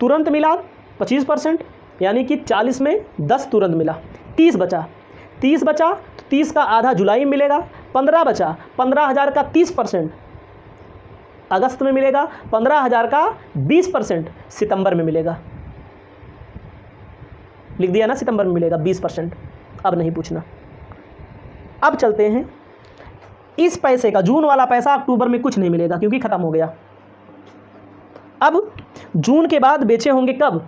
तुरंत मिला 25%, यानी कि 40 में 10 तुरंत मिला, 30 बचा, 30 बचा तो 30 का आधा जुलाई में मिलेगा, 15 बचा, 15,000 का 30% अगस्त में मिलेगा, 15,000 का 20% सितंबर में मिलेगा। लिख दिया ना, सितंबर में मिलेगा 20%। अब नहीं पूछना। अब चलते हैं, इस पैसे का जून वाला पैसा अक्टूबर में कुछ नहीं मिलेगा क्योंकि ख़त्म हो गया। अब जून के बाद बेचे होंगे कब,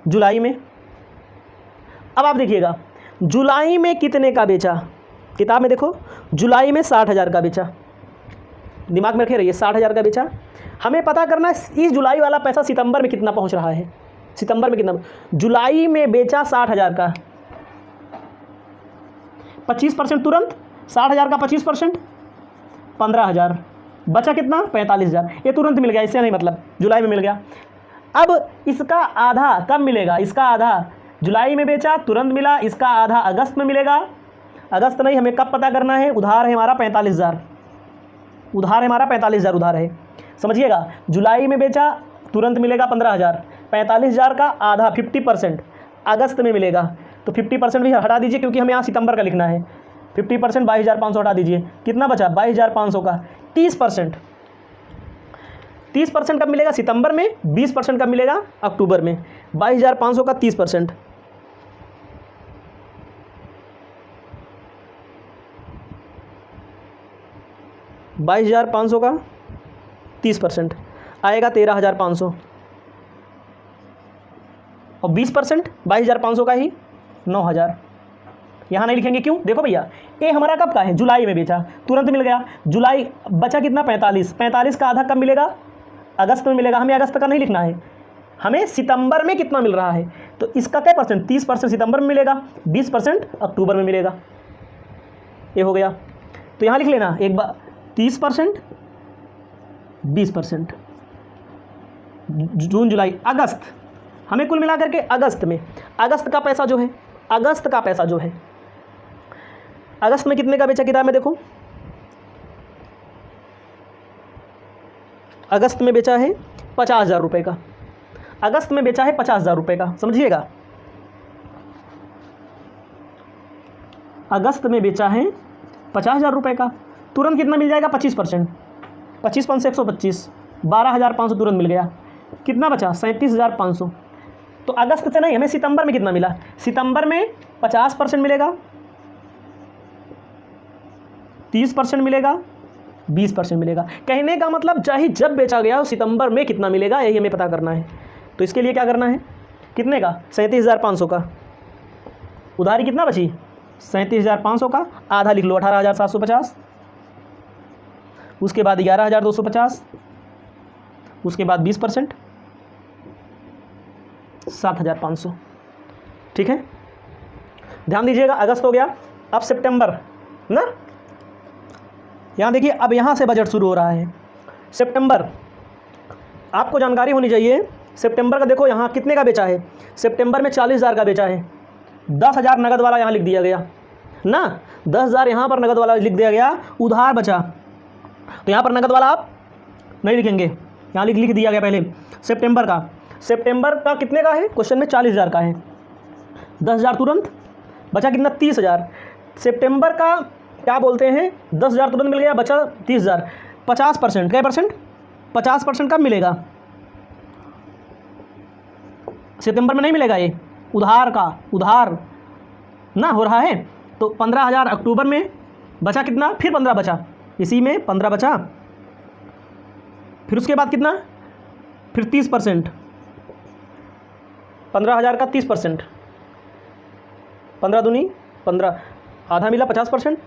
जुलाई में। अब आप देखिएगा जुलाई में कितने का बेचा, किताब में देखो, जुलाई में 60,000 का बेचा, दिमाग में रखे रहिए, 60,000 का बेचा। हमें पता करना है इस जुलाई वाला पैसा सितंबर में कितना पहुंच रहा है, सितंबर में कितना, जुलाई में बेचा 60,000 का, 25% तुरंत, 60,000 का 25% 15,000, बचा कितना 45,000, ये तुरंत मिल गया, इससे नहीं मतलब, जुलाई में मिल गया। अब इसका आधा कब मिलेगा, इसका आधा जुलाई में बेचा तुरंत मिला, इसका आधा अगस्त में मिलेगा, अगस्त नहीं, हमें कब पता करना है, उधार है हमारा 45,000, उधार है हमारा 45,000 उधार है, समझिएगा, जुलाई में बेचा तुरंत मिलेगा 15,000, 45,000 का आधा 50% अगस्त में मिलेगा, तो 50% भी हटा दीजिए क्योंकि हमें यहाँ सितंबर का लिखना है। 50% 22,500 हटा दीजिए, कितना बचा 22,500 का 30%। 30% कब मिलेगा सितंबर में, 20% कब मिलेगा अक्टूबर में। 22,500 का 30%, $22,500 का 30% आएगा 13,500, और 20% 22,500 का ही 9,000। यहाँ नहीं लिखेंगे क्यों, देखो भैया ये हमारा कब का है, जुलाई में बेचा तुरंत मिल गया, जुलाई बचा कितना 45 का आधा कब मिलेगा अगस्त में मिलेगा। हमें अगस्त का नहीं लिखना है, हमें सितंबर में कितना मिल रहा है, तो इसका क्या परसेंट 30% सितंबर में मिलेगा, 20% अक्टूबर में मिलेगा। ये हो गया, तो यहाँ लिख लेना एक बार 30%, 20%, जून जुलाई अगस्त, हमें कुल मिला करके अगस्त में, अगस्त का पैसा जो है, अगस्त का पैसा जो है, अगस्त में कितने का बेचा किताब में देखो, अगस्त में बेचा है 50,000 रुपये का, अगस्त में बेचा है 50,000 रुपये का, समझिएगा अगस्त में बेचा है 50,000 रुपये का, तुरंत कितना मिल जाएगा 25%, 25 से 125, 12,500 तुरंत मिल गया, कितना बचा 37,500। तो अगस्त से नहीं, हमें सितंबर में कितना मिला, सितंबर में 50% मिलेगा, 30% मिलेगा, 20% मिलेगा। कहने का मतलब चाहे जब बेचा गया हो सितंबर में कितना मिलेगा यही हमें पता करना है। तो इसके लिए क्या करना है, कितने का 37,500 का, उधारी कितना बची 37,500 का, आधा लिख लो 18,750, उसके बाद 11,250, उसके बाद 20% 7,500। ठीक है, ध्यान दीजिएगा, अगस्त हो गया, अब सितंबर ना, यहाँ देखिए अब यहाँ से बजट शुरू हो रहा है। सितंबर आपको जानकारी होनी चाहिए, सितंबर का देखो यहाँ कितने का बेचा है, सितंबर में 40,000 का बेचा है, 10,000 नगद वाला यहाँ लिख दिया गया ना, 10,000 यहाँ पर नगद वाला लिख दिया गया, उधार बचा, तो यहाँ पर नगद वाला आप नहीं लिखेंगे, यहाँ लिख दिया गया पहले। सितंबर का कितने का है, क्वेश्चन में 40,000 का है, 10,000 तुरंत बचा कितना 30,000। सितंबर का क्या बोलते हैं 10,000 तुरंत मिल गया, बचा 30,000, 50%, क्या परसेंट 50% कब मिलेगा, सितंबर में नहीं मिलेगा, ये उधार ना हो रहा है, तो 15,000 अक्टूबर में बचा कितना, फिर 15 बचा, इसी में 15 बचा, फिर उसके बाद कितना, फिर 30%, 15,000 का 30%, 15 दूनी 15, आधा मिला 50%,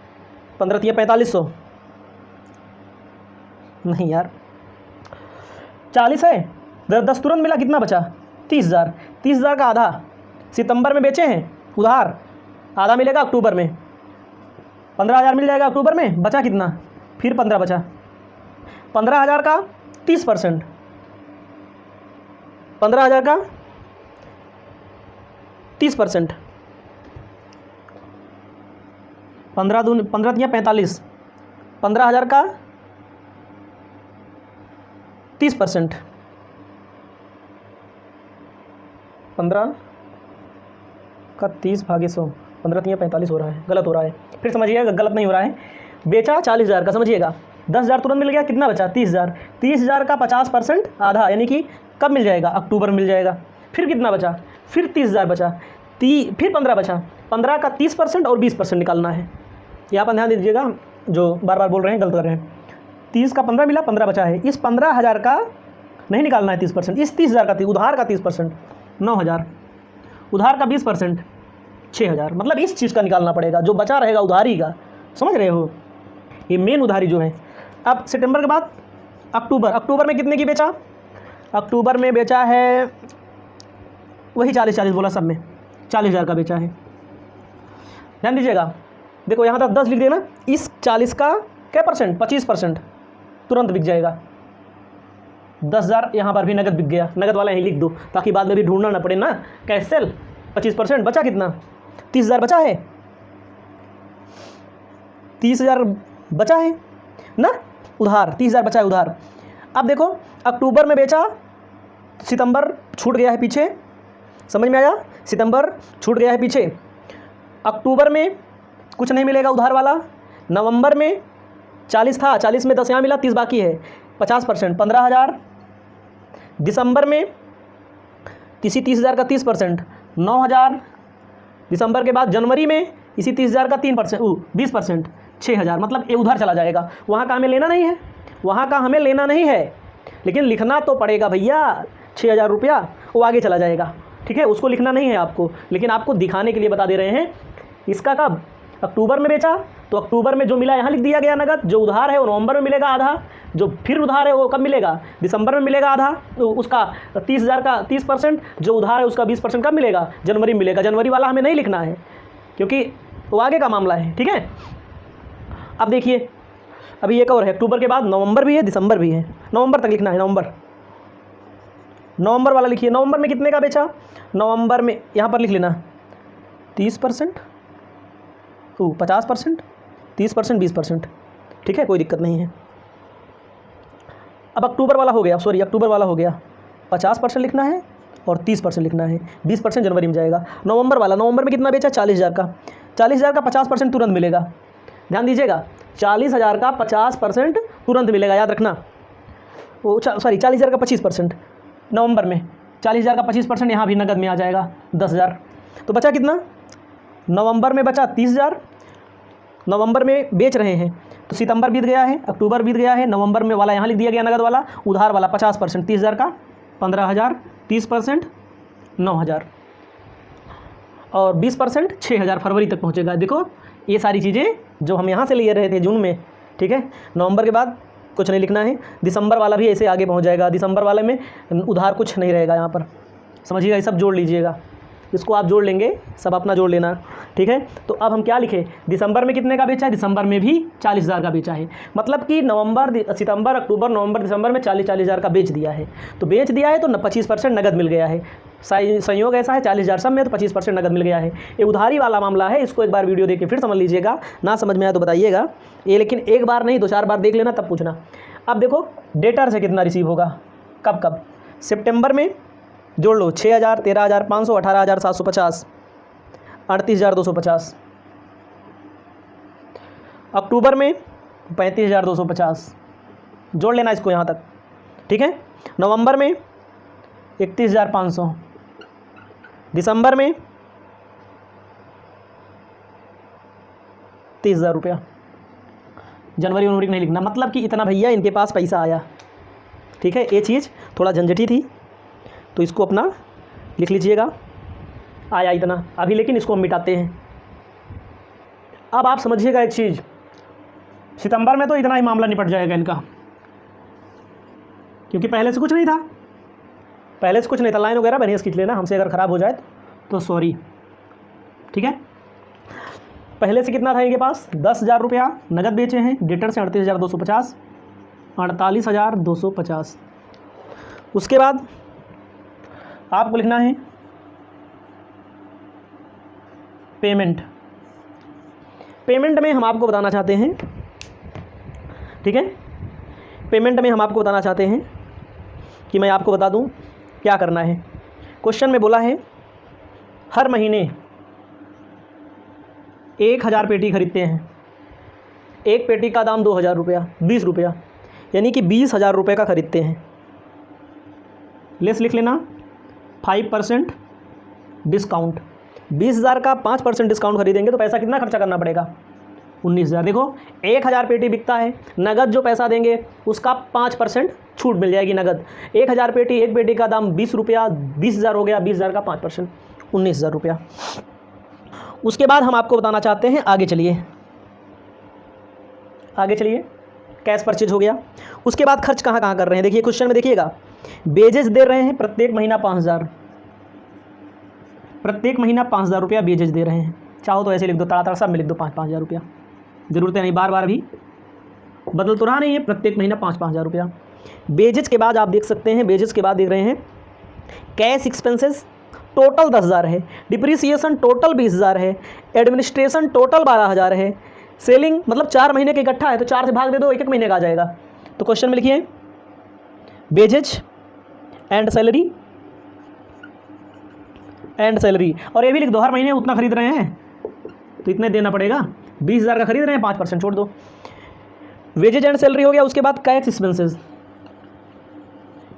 15 तिया 4500, नहीं यार 40 है, 10 तुरंत मिला, कितना बचा 30,000, 30,000 का आधा सितंबर में बेचे हैं उधार, आधा मिलेगा अक्टूबर में, 15,000 मिल जाएगा अक्टूबर में, बचा कितना, फिर 15 बचा, 15,000 का 30%, 15,000 का 30%, 15 तिया 45, 15,000 का 30%, 15 का 30 भागे 100, 15 तिया 45 हो रहा है, गलत हो रहा है, फिर समझिएगा गलत नहीं हो रहा है, बेचा 40,000 का, समझिएगा 10,000 तुरंत मिल गया, कितना बचा 30,000, 30,000 का 50% आधा, यानी कि कब मिल जाएगा अक्टूबर में मिल जाएगा, फिर कितना बचा, फिर 30,000 बचा, फिर 15 बचा, 15 का 30% और 20% निकालना है। यहाँ पर ध्यान दीजिएगा, जो बार बार बोल रहे हैं गलत कर रहे हैं, 30 का 15 मिला, 15 बचा है, इस 15,000 का नहीं निकालना है 30%, इस 30,000 का उधार का 30% 9,000, उधार का 20% 6,000, मतलब इस चीज़ का निकालना पड़ेगा, जो बचा रहेगा उधारी का, समझ रहे हो, ये मेन उधारी जो है। अब सितंबर के बाद अक्टूबर में कितने की बेचा, अक्टूबर में बेचा है वही 40 बोला, सब में 40,000 का बेचा है। ध्यान दीजिएगा, देखो यहाँ तक 10 लिख देना, इस 40 का क्या परसेंट 25% तुरंत बिक जाएगा, 10,000 यहाँ पर भी नगद बिक गया, नगद वाला यहीं लिख दो ताकि बाद में भी ढूंढना ना पड़े ना, कैश सेल 25%, बचा कितना 30,000 बचा है, 30,000 बचा है ना, उधार 30,000 बचा है उधार। अब देखो अक्टूबर में बेचा, सितंबर छूट गया है पीछे, समझ में आया, सितंबर छूट गया है पीछे, अक्टूबर में कुछ नहीं मिलेगा उधार वाला, नवंबर में 40 था, 40 में 10 यहाँ मिला, 30 बाकी है, 50% 15,000, दिसंबर में इसी 30,000 का 30% 9,000, दिसंबर के बाद जनवरी में इसी 30,000 का 20% 6,000, मतलब ये उधर चला जाएगा, वहाँ का हमें लेना नहीं है, वहाँ का हमें लेना नहीं है, लेकिन लिखना तो पड़ेगा भैया, 6,000 रुपया वो आगे चला जाएगा, ठीक है, उसको लिखना नहीं है आपको, लेकिन आपको दिखाने के लिए बता दे रहे हैं। इसका कब, अक्टूबर में बेचा तो अक्टूबर में जो मिला यहाँ लिख दिया गया नगद, जो उधार है वो नवंबर में मिलेगा आधा, जो फिर उधार है वो कब मिलेगा, दिसंबर में मिलेगा आधा, तो उसका 30,000 का 30%, जो उधार है उसका 20% कब मिलेगा, जनवरी में मिलेगा, जनवरी वाला हमें नहीं लिखना है क्योंकि वो आगे का मामला है, ठीक है। अब देखिए अभी एक और है, अक्टूबर के बाद नवंबर भी है, दिसंबर भी है, नवंबर तक लिखना है, नवंबर वाला लिखिए, नवंबर में कितने का बेचा, नवंबर में यहाँ पर लिख लेना 30%, 50%, 30%, 20%, ठीक है, कोई दिक्कत नहीं है। अब अक्टूबर वाला हो गया, अक्टूबर वाला हो गया, 50% लिखना है और 30% लिखना है, 20% जनवरी में जाएगा। नवंबर वाला, नवंबर में कितना बेचा, 40,000 का, 40,000 का 50% तुरंत मिलेगा, ध्यान दीजिएगा, 40,000 का 50% तुरंत मिलेगा, याद रखना, 40,000 का 25% नवंबर में, 40,000 का 25% यहाँ भी नगद में आ जाएगा 10,000, तो बचा कितना, नवंबर में बचा 30,000, नवंबर में बेच रहे हैं तो सितंबर बीत गया है, अक्टूबर बीत गया है, नवंबर में वाला यहाँ लिख दिया गया नगद वाला, उधार वाला 50%, 30,000 का 15,000, 30% 9,000 और 20% 6,000 फरवरी तक पहुँचेगा। देखो ये सारी चीज़ें जो हम यहाँ से ले रहे थे जून में, ठीक है, नवंबर के बाद कुछ नहीं लिखना है, दिसंबर वाला भी ऐसे आगे पहुँच जाएगा, दिसंबर वाले में उधार कुछ नहीं रहेगा यहाँ पर, समझिएगा, ये सब जोड़ लीजिएगा, इसको आप जोड़ लेंगे, सब अपना जोड़ लेना, ठीक है। तो अब हम क्या लिखें, दिसंबर में कितने का बेचा है, दिसंबर में भी 40,000 का बेचा है, मतलब कि नवंबर, सितंबर, अक्टूबर, नवंबर, दिसंबर में 40,000 का बेच दिया है, तो बेच दिया है तो 25% नगद मिल गया है, संयोग ऐसा है 40,000 सब में तो 25% नगद मिल गया है। ये उधारी वाला मामला है, इसको एक बार वीडियो देख के फिर समझ लीजिएगा, ना समझ में आया तो बताइएगा, ये लेकिन एक बार नहीं 2-4 बार देख लेना तब पूछना। अब देखो डेटर से कितना रिसीव होगा, कब कब, सितंबर में जोड़ लो 6,000, 13,500, 18,750, 38,250, अक्टूबर में 35,250, जोड़ लेना इसको यहाँ तक, ठीक है, नवंबर में 31,500, दिसंबर में 30,000 रुपया, जनवरी जनवरी नहीं लिखना, मतलब कि इतना भैया इनके पास पैसा आया, ठीक है, ये चीज़ थोड़ा झंझटी थी तो इसको अपना लिख लीजिएगा, आया इतना अभी, लेकिन इसको हम मिटाते हैं। अब आप समझिएगा एक चीज़, सितंबर में तो इतना ही मामला निपट जाएगा इनका, क्योंकि पहले से कुछ नहीं था, लाइन वगैरह बढ़िया खींच लेना, हमसे अगर ख़राब हो जाए तो सॉरी, ठीक है। पहले से कितना था इनके पास, 10,000 रुपया नगद बेचे हैं, डेटर से 38,250, 48,250। उसके बाद आपको लिखना है पेमेंट में हम आपको बताना चाहते हैं, ठीक है, पेमेंट में हम आपको बताना चाहते हैं कि मैं आपको बता दूं क्या करना है। क्वेश्चन में बोला है हर महीने 1,000 पेटी खरीदते हैं, एक पेटी का दाम 2,000 रुपया, 20 रुपया, यानी कि 20,000 रुपये का खरीदते हैं, लेस लिख लेना 5% डिस्काउंट, 20,000 का 5% डिस्काउंट खरीदेंगे तो पैसा कितना खर्चा करना पड़ेगा, 19,000। देखो 1,000 पेटी बिकता है, नगद जो पैसा देंगे उसका 5% छूट मिल जाएगी नगद, 1,000 पेटी, एक पेटी का दाम 20 रुपया, 20,000 हो गया, 20,000 का 5% 19,000 रुपया। उसके बाद हम आपको बताना चाहते हैं, आगे चलिए, कैश परचेज हो गया। उसके बाद खर्च कहाँ कहाँ कर रहे हैं, देखिए क्वेश्चन में देखिएगा, बेजेस दे रहे हैं प्रत्येक महीना 5,000, प्रत्येक महीना 5,000 रुपया बेजेस दे रहे हैं, चाहो तो ऐसे लिख दो, ताड़ा सब में लिख दो 5,000 रुपया, ज़रूरत है नहीं बार बार भी बदल तो रहा नहीं है, प्रत्येक महीना 5,000 रुपया। बेजेस के बाद आप देख सकते हैं, बेजेस के बाद देख रहे हैं कैश एक्सपेंसेस टोटल 10,000 है, डिप्रिसिएशन टोटल 20,000 है, एडमिनिस्ट्रेशन टोटल 12,000 है, सेलिंग मतलब 4 महीने का इकट्ठा है तो 4 से भाग दे दो, 1 महीने का आ जाएगा। तो क्वेश्चन में लिखिए वेजेज एंड सैलरी और ये भी लिख दो, हर महीने उतना खरीद रहे हैं तो इतने देना पड़ेगा। 20,000 का खरीद रहे हैं, 5% छोड़ दो। वेजेज एंड सैलरी हो गया। उसके बाद cash expenses,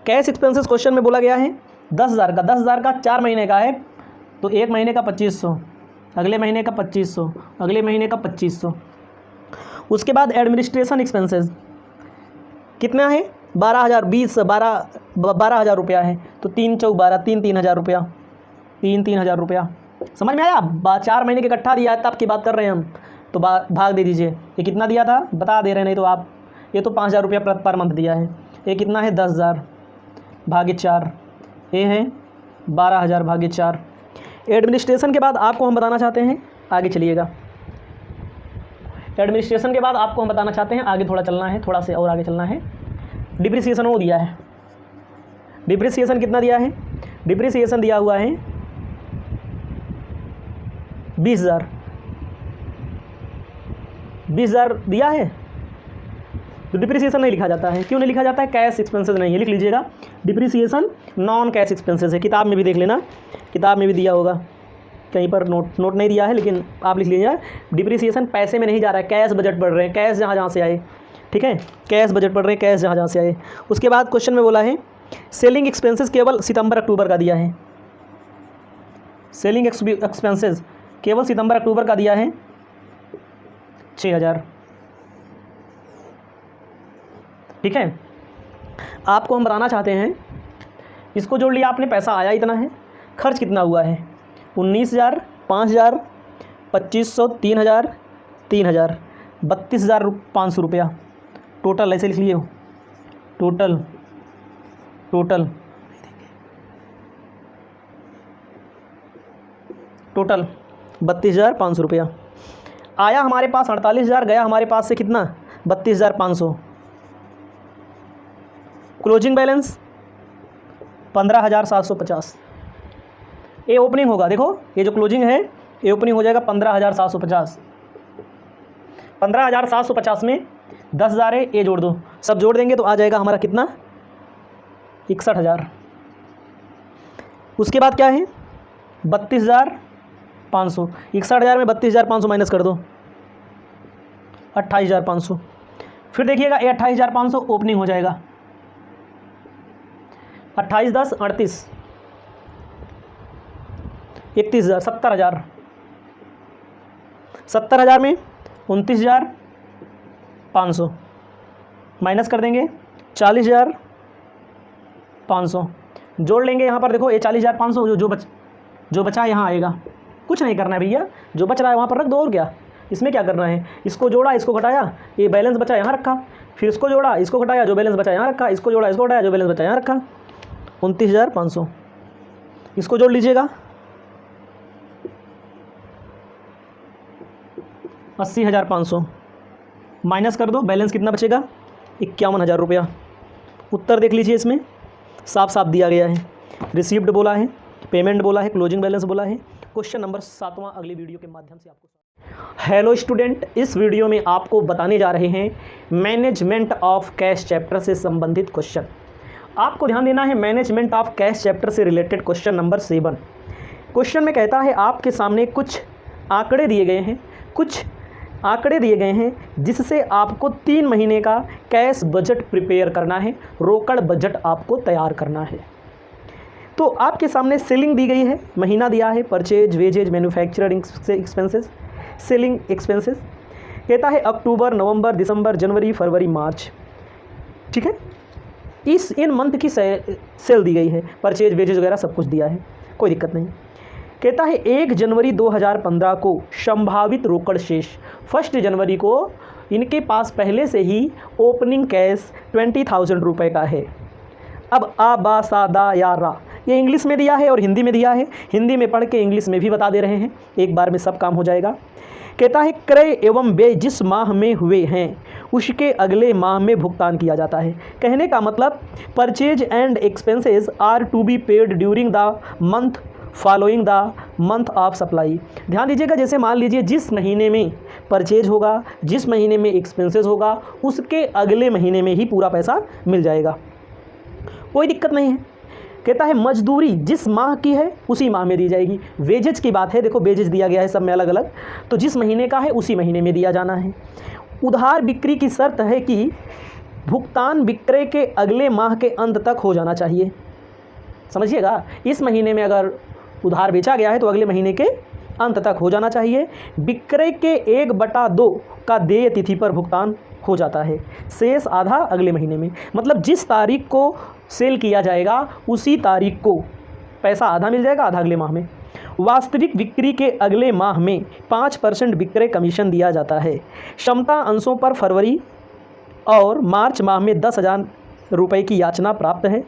cash expenses question में बोला गया है 10,000 का, 10,000 का 4 महीने का है तो एक महीने का 2500, अगले महीने का 2500, अगले महीने का 2500। उसके बाद एडमिनिस्ट्रेशन एक्सपेंसेस कितना है 12,000, 12,000 रुपया है तो 3 चौक 12, 3,000 रुपया, 3,000 रुपया। समझ में आया? 4 महीने के इकट्ठा दिया है तब की बात कर रहे हैं हम, तो भाग दे दीजिए। ये कितना दिया था बता दे रहे हैं, नहीं तो आप, ये तो 5,000 रुपया पर मंथ दिया है। ये कितना है 10,000 भागे 4, ये है 12,000 भागे 4। एडमिनिस्ट्रेशन के बाद आपको हम बताना चाहते हैं, आगे चलिएगा। एडमिनिस्ट्रेशन के बाद आपको हम बताना चाहते हैं, आगे थोड़ा चलना है, थोड़ा से और आगे चलना है। डिप्रिसिएशन वो दिया है, डिप्रिसिएशन कितना दिया है? डिप्रिसिएशन दिया हुआ है 20,000, 20,000 दिया है तो डिप्रिसिएशन नहीं लिखा जाता है। क्यों नहीं लिखा जाता है? कैश एक्सपेंसेस नहीं है, लिख लीजिएगा। डिप्रिसिएशन नॉन कैश एक्सपेंसेस है, किताब में भी देख लेना, किताब में भी दिया होगा, कहीं पर नोट नहीं दिया है लेकिन आप लिख लीजिए। डिप्रिसिएशन पैसे में नहीं जा रहा है, कैश बजट पढ़ रहे हैं, कैश जहाँ से आए, ठीक है, कैश बजट पढ़ रहे हैं, कैश जहाँ से आए। उसके बाद क्वेश्चन में बोला है सेलिंग एक्सपेंसेस केवल सितंबर अक्टूबर का दिया है, सेलिंग एक्सपेंसेस केवल सितंबर अक्टूबर का दिया है 6,000, ठीक है। आपको हम बताना चाहते हैं, इसको जोड़ लिया आपने, पैसा आया इतना है, खर्च कितना हुआ है 19,000, 5,000, 2,500, 3,000, 3,000, 32,500 रुपया टोटल, ऐसे लिख लिए हो, टोटल 32,500 रुपया आया हमारे पास। 48,000 गया हमारे पास से कितना 32,500। Closing balance 15,750। ये ओपनिंग होगा, देखो ये जो क्लोजिंग है ये ओपनिंग हो जाएगा 15,750। 15,750 में 10,000 है, ये जोड़ दो, सब जोड़ देंगे तो आ जाएगा हमारा कितना 61,000। उसके बाद क्या है 32,500, 61,000 में 32,500 माइनस कर दो 28,500। फिर देखिएगा ये 28,500 ओपनिंग हो जाएगा, 28 10 38, 31,000, 70,000, 70,000 में 29,500 माइनस कर देंगे 40,500, जोड़ लेंगे यहाँ पर। देखो ये 40,500 जो बचा यहाँ आएगा, कुछ नहीं करना है भैया, जो बच रहा है वहाँ पर रख दो, और क्या इसमें क्या करना है। इसको जोड़ा, इसको घटाया, ये बैलेंस बचा यहाँ रखा, फिर इसको जोड़ा, इसको घटाया, जो बैलेंस बचा यहाँ रखा, इसको जोड़ा, इसको घटाया, जो बैलेंस बचा यहाँ रखा, 29,500। इसको जोड़ लीजिएगा 80,500 माइनस कर दो, बैलेंस कितना बचेगा 51,000 रुपया। उत्तर देख लीजिए, इसमें साफ साफ दिया गया है, रिसीव्ड बोला है, पेमेंट बोला है, क्लोजिंग बैलेंस बोला है। क्वेश्चन नंबर 7वां अगली वीडियो के माध्यम से आपको। हेलो स्टूडेंट, इस वीडियो में आपको बताने जा रहे हैं मैनेजमेंट ऑफ कैश चैप्टर से संबंधित क्वेश्चन। आपको ध्यान देना है, मैनेजमेंट ऑफ कैश चैप्टर से रिलेटेड क्वेश्चन नंबर 7। क्वेश्चन में कहता है आपके सामने कुछ आंकड़े दिए गए हैं, कुछ आंकड़े दिए गए हैं जिससे आपको 3 महीने का कैश बजट प्रिपेयर करना है, रोकड़ बजट आपको तैयार करना है। तो आपके सामने सेलिंग दी गई है, महीना दिया है, purchase, wages, manufacturing expenses, selling expenses. कहता है अक्टूबर, नवंबर, दिसंबर, जनवरी, फरवरी, मार्च, ठीक है। इन मंथ की सेल दी गई है, परचेज, वेजेज वगैरह सब कुछ दिया है, कोई दिक्कत नहीं। कहता है 1 जनवरी 2015 को संभावित रोकड़ शेष, 1 जनवरी को इनके पास पहले से ही ओपनिंग कैश 20,000 रुपये का है। अब आ बा सा दा या रा, ये इंग्लिश में दिया है और हिंदी में दिया है, हिंदी में पढ़ के इंग्लिश में भी बता दे रहे हैं, एक बार में सब काम हो जाएगा। कहता है क्रय एवं व्यय जिस माह में हुए हैं उसके अगले माह में भुगतान किया जाता है। कहने का मतलब purchase and expenses are to be paid during the month following the month of supply. ध्यान दीजिएगा, जैसे मान लीजिए जिस महीने में परचेज होगा, जिस महीने में एक्सपेंसेस होगा, उसके अगले महीने में ही पूरा पैसा मिल जाएगा। कोई दिक्कत नहीं है। कहता है मजदूरी जिस माह की है उसी माह में दी जाएगी। वेजेज की बात है, देखो वेजेज दिया गया है सब में अलग अलग, तो जिस महीने का है उसी महीने में दिया जाना है। उधार बिक्री की शर्त है कि भुगतान विक्रय के अगले माह के अंत तक हो जाना चाहिए। समझिएगा, इस महीने में अगर उधार बेचा गया है तो अगले महीने के अंत तक हो जाना चाहिए। विक्रय के 1/2 का देय तिथि पर भुगतान हो जाता है, शेष आधा अगले महीने में। मतलब जिस तारीख को सेल किया जाएगा उसी तारीख को पैसा आधा मिल जाएगा, आधा अगले माह में। वास्तविक बिक्री के अगले माह में 5% विक्रय कमीशन दिया जाता है। क्षमता अंशों पर फरवरी और मार्च माह में 10,000 रुपये की याचना प्राप्त है।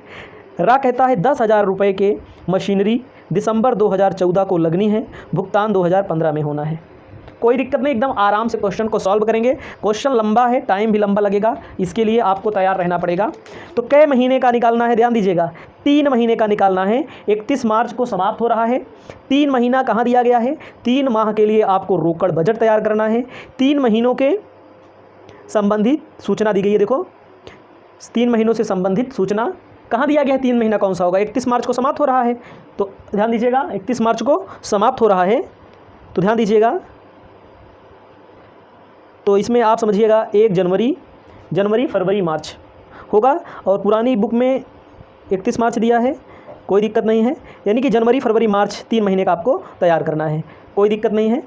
रा कहता है 10,000 रुपये के मशीनरी दिसंबर 2014 को लगनी है, भुगतान 2015 में होना है। कोई दिक्कत नहीं, एकदम आराम से क्वेश्चन को सॉल्व करेंगे। क्वेश्चन लंबा है, टाइम भी लंबा लगेगा, इसके लिए आपको तैयार रहना पड़ेगा। तो कै महीने का निकालना है, ध्यान दीजिएगा, 3 महीने का निकालना है। 31 मार्च को समाप्त हो रहा है। 3 महीना कहाँ दिया गया है, 3 माह के लिए आपको रोकड़ बजट तैयार करना है। 3 महीनों के संबंधित सूचना दी गई है। देखो 3 महीनों से संबंधित सूचना कहाँ दिया गया है, 3 महीना कौन सा होगा, 31 मार्च को समाप्त हो रहा है, तो ध्यान दीजिएगा 31 मार्च को समाप्त हो रहा है, तो ध्यान दीजिएगा। तो इसमें आप समझिएगा 1 जनवरी फरवरी मार्च होगा, और पुरानी बुक में 31 मार्च दिया है, कोई दिक्कत नहीं है। यानी कि जनवरी फरवरी मार्च 3 महीने का आपको तैयार करना है, कोई दिक्कत नहीं है।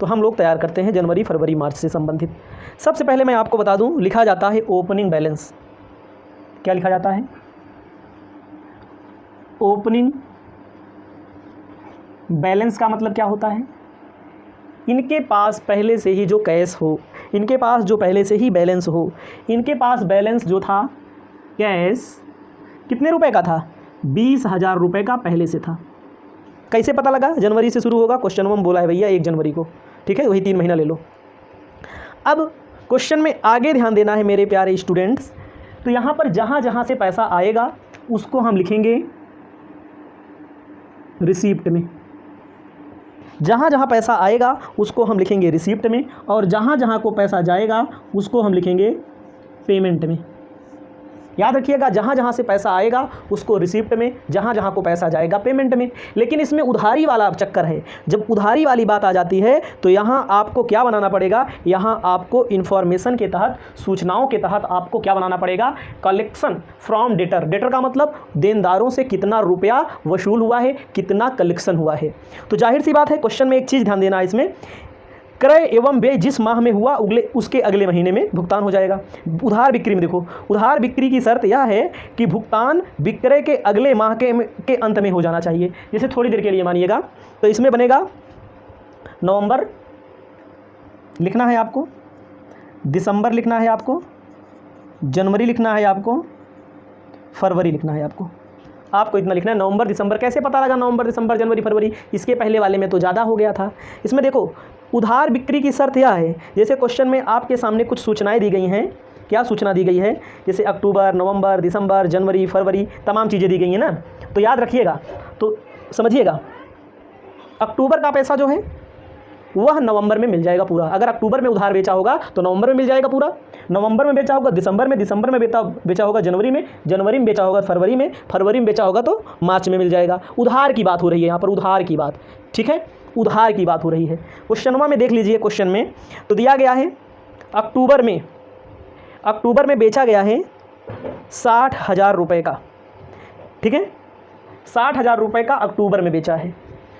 तो हम लोग तैयार करते हैं जनवरी फरवरी मार्च से संबंधित। सबसे पहले मैं आपको बता दूं, लिखा जाता है ओपनिंग बैलेंस। क्या लिखा जाता है, ओपनिंग बैलेंस का मतलब क्या होता है, इनके पास पहले से ही जो कैश हो, इनके पास जो पहले से ही बैलेंस हो। इनके पास बैलेंस जो था कैश कितने रुपए का था, 20,000 रुपये का पहले से था। कैसे पता लगा, जनवरी से शुरू होगा, क्वेश्चन में बोला है भैया 1 जनवरी को, ठीक है, वही 3 महीना ले लो। अब क्वेश्चन में आगे ध्यान देना है मेरे प्यारे स्टूडेंट्स। तो यहाँ पर जहाँ जहाँ से पैसा आएगा उसको हम लिखेंगे रिसीप्ट में, जहाँ जहाँ पैसा आएगा उसको हम लिखेंगे रिसीप्ट में, और जहाँ जहाँ को पैसा जाएगा उसको हम लिखेंगे पेमेंट में। याद रखिएगा, जहाँ जहाँ से पैसा आएगा उसको रिसिप्ट में, जहाँ जहाँ को पैसा जाएगा पेमेंट में। लेकिन इसमें उधारी वाला चक्कर है। जब उधारी वाली बात आ जाती है तो यहाँ आपको क्या बनाना पड़ेगा, यहाँ आपको इन्फॉर्मेशन के तहत, सूचनाओं के तहत आपको क्या बनाना पड़ेगा, कलेक्शन फ्रॉम डेटर। डेटर का मतलब देनदारों से कितना रुपया वसूल हुआ है, कितना कलेक्शन हुआ है। तो जाहिर सी बात है, क्वेश्चन में एक चीज़ ध्यान देना है, इसमें क्रय एवं व्यय जिस माह में हुआ उसके अगले महीने में भुगतान हो जाएगा। उधार बिक्री में देखो, उधार बिक्री की शर्त यह है कि भुगतान विक्रय के अगले माह के अंत में हो जाना चाहिए। जैसे थोड़ी देर के लिए मानिएगा, तो इसमें बनेगा नवंबर लिखना है आपको, दिसंबर लिखना है आपको, जनवरी लिखना है आपको, फरवरी लिखना है आपको इतना लिखना है। नवंबर दिसंबर कैसे पता लगा, नवंबर दिसंबर जनवरी फरवरी, इसके पहले वाले में तो ज़्यादा हो गया था। इसमें देखो उधार बिक्री की शर्त यह है, जैसे क्वेश्चन में आपके सामने कुछ सूचनाएं दी गई हैं। क्या सूचना दी गई है, जैसे अक्टूबर, नवंबर, दिसंबर, जनवरी, फरवरी, तमाम चीज़ें दी गई हैं ना। तो याद रखिएगा, तो समझिएगा, अक्टूबर का पैसा जो है वह नवंबर में मिल जाएगा पूरा। अगर अक्टूबर में उधार बेचा होगा तो नवंबर में मिल जाएगा पूरा, नवंबर में बेचा होगा दिसंबर में बेचा होगा जनवरी में बेचा होगा फरवरी में बेचा होगा तो मार्च में मिल जाएगा। उधार की बात हो रही है यहाँ पर, उधार की बात, ठीक है, उधार की बात हो रही है। क्वेश्चन में देख लीजिए, क्वेश्चन में तो दिया गया है अक्टूबर में बेचा गया है 60,000 रुपये का, ठीक है, 60,000 रुपये का अक्टूबर में बेचा है।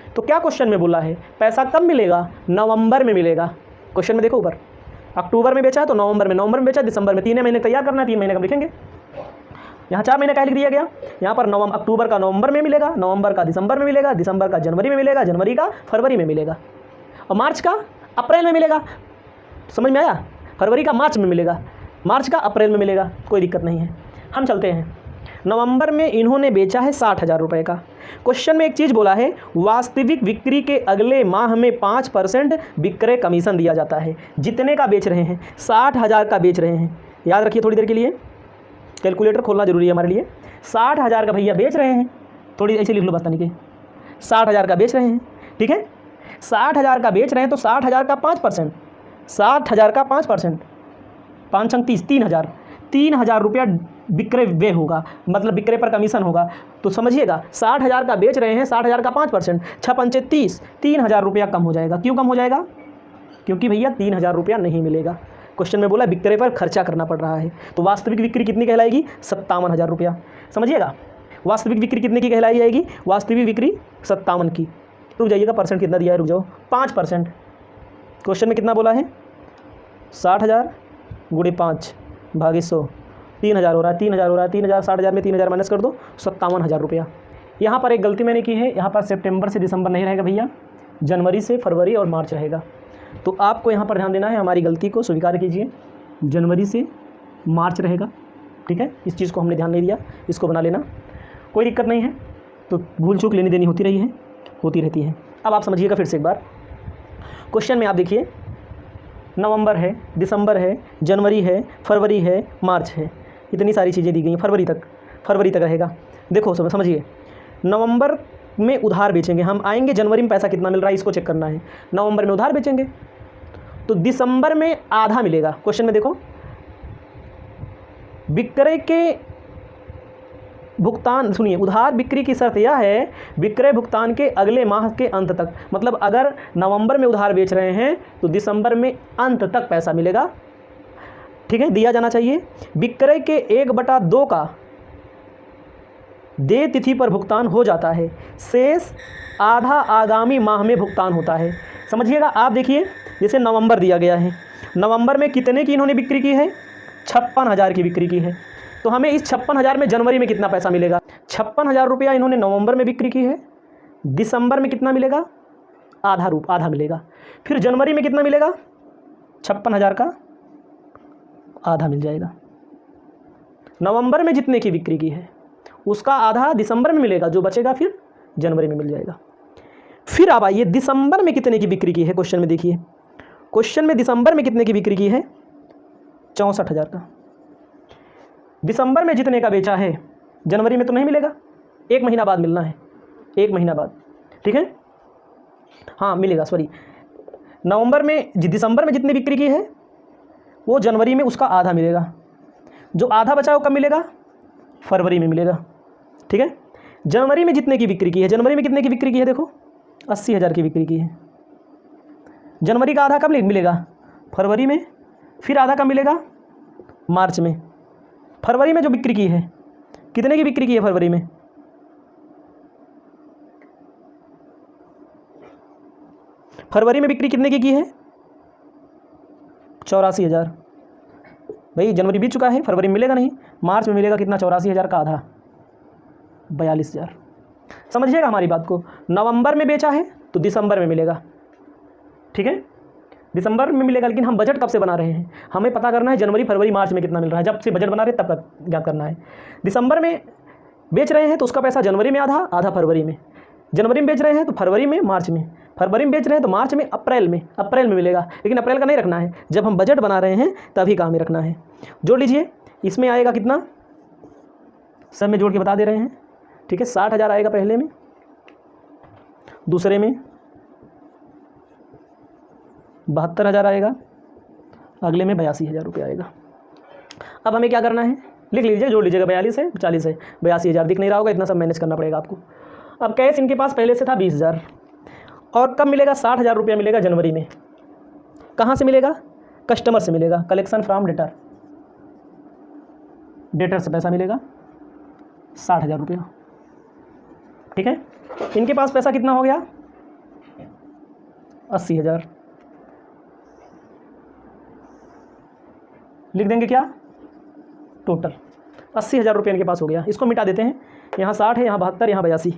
तो क्या क्वेश्चन में बोला है, पैसा कब मिलेगा, नवंबर में मिलेगा। क्वेश्चन में देखो ऊपर, अक्टूबर में बेचा है तो नवंबर में बेचा, दिसंबर में, 3 महीने तैयार करना है, 3 महीने का लिखेंगे। यहाँ 4 महीने का लिख दिया गया, यहाँ पर अक्टूबर का नवंबर में मिलेगा, नवंबर का दिसंबर में मिलेगा, दिसंबर का जनवरी में मिलेगा, जनवरी का फरवरी में मिलेगा, और मार्च का अप्रैल में मिलेगा। समझ में आया, फरवरी का मार्च में मिलेगा, मार्च का अप्रैल में मिलेगा, कोई दिक्कत नहीं है। हम चलते हैं, नवंबर में इन्होंने बेचा है 60,000 रुपये का। क्वेश्चन में एक चीज़ बोला है, वास्तविक बिक्री के अगले माह में 5% विक्रय कमीशन दिया जाता है। जितने का बेच रहे हैं, 60,000 का बेच रहे हैं, याद रखिए थोड़ी देर के लिए, कैलकुलेटर खोलना जरूरी है हमारे लिए। 60,000 का भैया बेच रहे हैं, थोड़ी ऐसे लिख लो बस तनिक, 60,000 का बेच रहे हैं, ठीक है, 60,000 का बेच रहे हैं तो 60,000 का 5%, 60,000 का 5%, 5 अंक 30, 3,000 रुपया विक्रय व्यय होगा, मतलब विक्रय पर कमीशन होगा। तो समझिएगा 60,000 का बेच रहे हैं, 60,000 का 5%, 6 पंचे 30, 3,000 रुपया कम हो जाएगा। क्यों कम हो जाएगा? क्योंकि भैया 3,000 रुपया नहीं मिलेगा। क्वेश्चन में बोला विक्रय पर खर्चा करना पड़ रहा है। तो वास्तविक बिक्री कितनी कहलाएगी? 57,000 रुपया। समझिएगा, वास्तविक बिक्री कितने की कहलाई जाएगी? वास्तविक बिक्री 57 की। रुक जाइएगा, परसेंट कितना दिया है, रुक जाओ, 5%। क्वेश्चन में कितना बोला है? 60,000 गुणे 5 भागे 100, 3,000 हो रहा है, 3,000 हो रहा है, 3,000, 60,000 में 3,000 माइनस कर दो, 57,000 रुपया। यहाँ पर एक गलती मैंने की है, यहाँ पर सितंबर से दिसंबर नहीं रहेगा भैया, जनवरी से फरवरी और मार्च रहेगा। तो आपको यहाँ पर ध्यान देना है, हमारी गलती को स्वीकार कीजिए, जनवरी से मार्च रहेगा। ठीक है, इस चीज़ को हमने ध्यान नहीं दिया, इसको बना लेना, कोई दिक्कत नहीं है। तो भूल चूक लेनी देनी होती रही है, होती रहती है। अब आप समझिएगा फिर से एक बार, क्वेश्चन में आप देखिए, नवंबर है, दिसंबर है, जनवरी है, फरवरी है, मार्च है, इतनी सारी चीज़ें दी गई हैं। फरवरी तक रहेगा। देखो समझिए, नवंबर में उधार बेचेंगे हम, आएंगे जनवरी में पैसा कितना मिल रहा है इसको चेक करना है। नवंबर में उधार बेचेंगे तो दिसंबर में आधा मिलेगा। क्वेश्चन में देखो, विक्रय के भुगतान, सुनिए, उधार बिक्री की शर्त यह है विक्रय भुगतान के अगले माह के अंत तक। मतलब अगर नवंबर में उधार बेच रहे हैं तो दिसंबर में अंत तक पैसा मिलेगा। ठीक है, दिया जाना चाहिए। विक्रय के 1/2 का देय तिथि पर भुगतान हो जाता है, शेष आधा आगामी माह में भुगतान होता है। समझिएगा, आप देखिए, जैसे नवंबर दिया गया है, नवंबर में कितने की इन्होंने बिक्री की है? 56,000 की बिक्री की है। तो हमें इस 56,000 में जनवरी में कितना पैसा मिलेगा? 56,000 रुपया इन्होंने नवंबर में बिक्री की है, दिसंबर में कितना मिलेगा? आधा मिलेगा। फिर जनवरी में कितना मिलेगा? 56,000 का आधा मिल जाएगा। नवंबर में जितने की बिक्री की है उसका आधा दिसंबर में मिलेगा, जो बचेगा फिर जनवरी में मिल जाएगा। फिर आप आइए, दिसंबर में कितने की बिक्री की है? क्वेश्चन में देखिए, क्वेश्चन में दिसंबर में कितने की बिक्री की है? 64,000 का। दिसंबर में जितने का बेचा है जनवरी में तो नहीं मिलेगा, 1 महीना बाद मिलना है, 1 महीना बाद। ठीक है, हाँ मिलेगा, सॉरी, नवंबर में दिसंबर में जितनी बिक्री की है वो जनवरी में उसका आधा मिलेगा। जो आधा बचा वो कब मिलेगा? फरवरी में मिलेगा। ठीक है, जनवरी में जितने की बिक्री की है, जनवरी में कितने की बिक्री की है? देखो 80,000 की बिक्री की है। जनवरी का आधा कब मिलेगा? फरवरी में। फिर आधा कब मिलेगा? मार्च में। फरवरी में जो बिक्री की है, कितने की बिक्री की है फरवरी में? फरवरी में बिक्री कितने की है? 84,000। भाई जनवरी बीत चुका है, फरवरी में मिलेगा नहीं, मार्च में मिलेगा कितना? 84,000 का आधा, 42,000। समझिएगा हमारी बात को, नवंबर में बेचा है तो दिसंबर में मिलेगा। ठीक है, दिसंबर में मिलेगा, लेकिन हम बजट कब से बना रहे हैं? हमें पता करना है जनवरी फरवरी मार्च में कितना मिल रहा है। जब से बजट बना रहे तब तक ज्ञात करना है। दिसंबर में बेच रहे हैं तो उसका पैसा जनवरी में आधा फरवरी में। जनवरी में बेच रहे हैं तो फरवरी में, मार्च में। फरवरी में बेच रहे हैं तो मार्च में, अप्रैल में मिलेगा। लेकिन अप्रैल का नहीं रखना है, जब हम बजट बना रहे हैं तभी काम में रखना है। जोड़ लीजिए, इसमें आएगा कितना? सब में जोड़ के बता दे रहे हैं। ठीक है, 60,000 आएगा पहले में, दूसरे में 72,000 आएगा, अगले में 82,000 रुपये आएगा। अब हमें क्या करना है? लिख लीजिए, जोड़ लीजिएगा, 42 है, 40 है, 82,000 दिख नहीं रहा होगा, इतना सब मैनेज करना पड़ेगा आपको। अब कैश इनके पास पहले से था 20,000, और कब मिलेगा? 60,000 रुपया मिलेगा जनवरी में। कहाँ से मिलेगा? कस्टमर से मिलेगा, कलेक्शन फ्रॉम डेटर, डेटर से पैसा मिलेगा 60,000 रुपया। ठीक है, इनके पास पैसा कितना हो गया? 80,000। लिख देंगे क्या? टोटल 80,000 रुपये इनके पास हो गया। इसको मिटा देते हैं, यहाँ 60 है, यहाँ 72, यहाँ 82,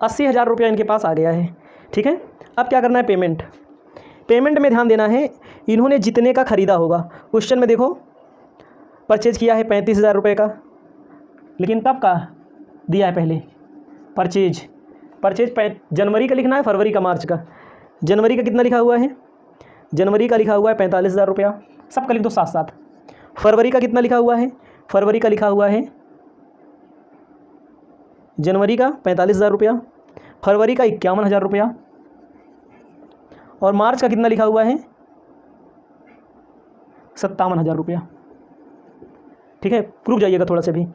80,000 रुपया इनके पास आ गया है। ठीक है, अब क्या करना है? पेमेंट में ध्यान देना है। इन्होंने जितने का ख़रीदा होगा, क्वेश्चन में देखो परचेज किया है 35,000 रुपये का, लेकिन कब का दिया है? पहले परचेज जनवरी का लिखना है, फरवरी का, मार्च का। जनवरी का कितना लिखा हुआ है? जनवरी का लिखा हुआ है 45,000 रुपया, सबका लिख दो साथ साथ। फरवरी का कितना लिखा हुआ है? फरवरी का लिखा हुआ है, जनवरी का 45,000 रुपया, फरवरी का 51,000 रुपया, और मार्च का कितना लिखा हुआ है? 57,000 रुपया। ठीक है, रुक जाइएगा थोड़ा सा भी।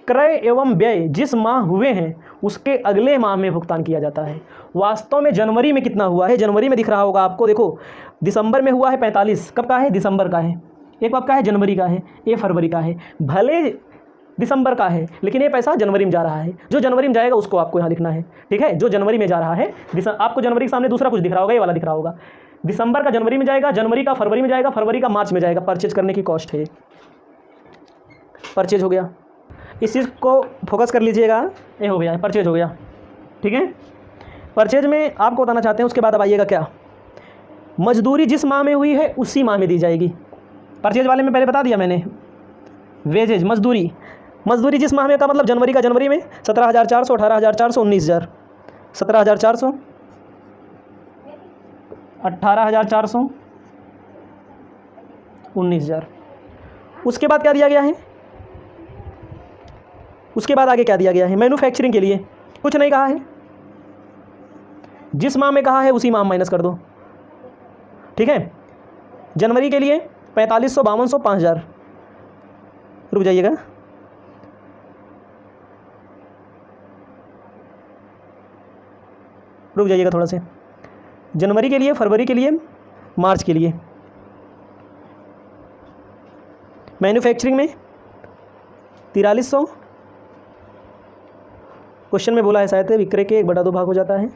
क्रय एवं व्यय जिस माह हुए हैं उसके अगले माह में भुगतान किया जाता है। वास्तव में जनवरी में कितना हुआ है, जनवरी में दिख रहा होगा आपको, देखो दिसंबर में हुआ है 45, कब का है, दिसंबर का है, एक आपका है जनवरी का है, ये फरवरी का है, भले दिसंबर का है लेकिन ये पैसा जनवरी में जा रहा है। जो जनवरी में जाएगा उसको आपको यहाँ लिखना है, ठीक है, जो जनवरी में जा रहा है। आपको जनवरी के सामने दूसरा कुछ दिख रहा होगा, ये वाला दिख रहा होगा, दिसंबर का जनवरी में जाएगा, जनवरी का फरवरी में जाएगा, फरवरी का मार्च में जाएगा। परचेज करने की कॉस्ट है, परचेज हो गया, इस चीज़ को फोकस कर लीजिएगा, ये हो गया, परचेज हो गया, ठीक है। परचेज में आपको बताना चाहते हैं, उसके बाद अब आइएगा क्या, मजदूरी जिस माह में हुई है उसी माह में दी जाएगी। परचेज वाले में पहले बता दिया मैंने, वेजेज मजदूरी, मजदूरी जिस माह में का मतलब जनवरी का जनवरी में 17,400, 18,400, 19,000, 17,400, 18,400, 19,000। उसके बाद क्या दिया गया है, उसके बाद आगे क्या दिया गया है, मैन्युफैक्चरिंग के लिए कुछ नहीं कहा है, जिस माह में कहा है उसी माह माइनस कर दो, ठीक है। जनवरी के लिए 4500, 5200, 5,000, रुक जाइएगा, रुक जाइएगा थोड़ा से, जनवरी के लिए, फरवरी के लिए, मार्च के लिए। मैन्युफैक्चरिंग में 4300, क्वेश्चन में बोला है शायद विक्रय के 1/2 भाग हो जाता है,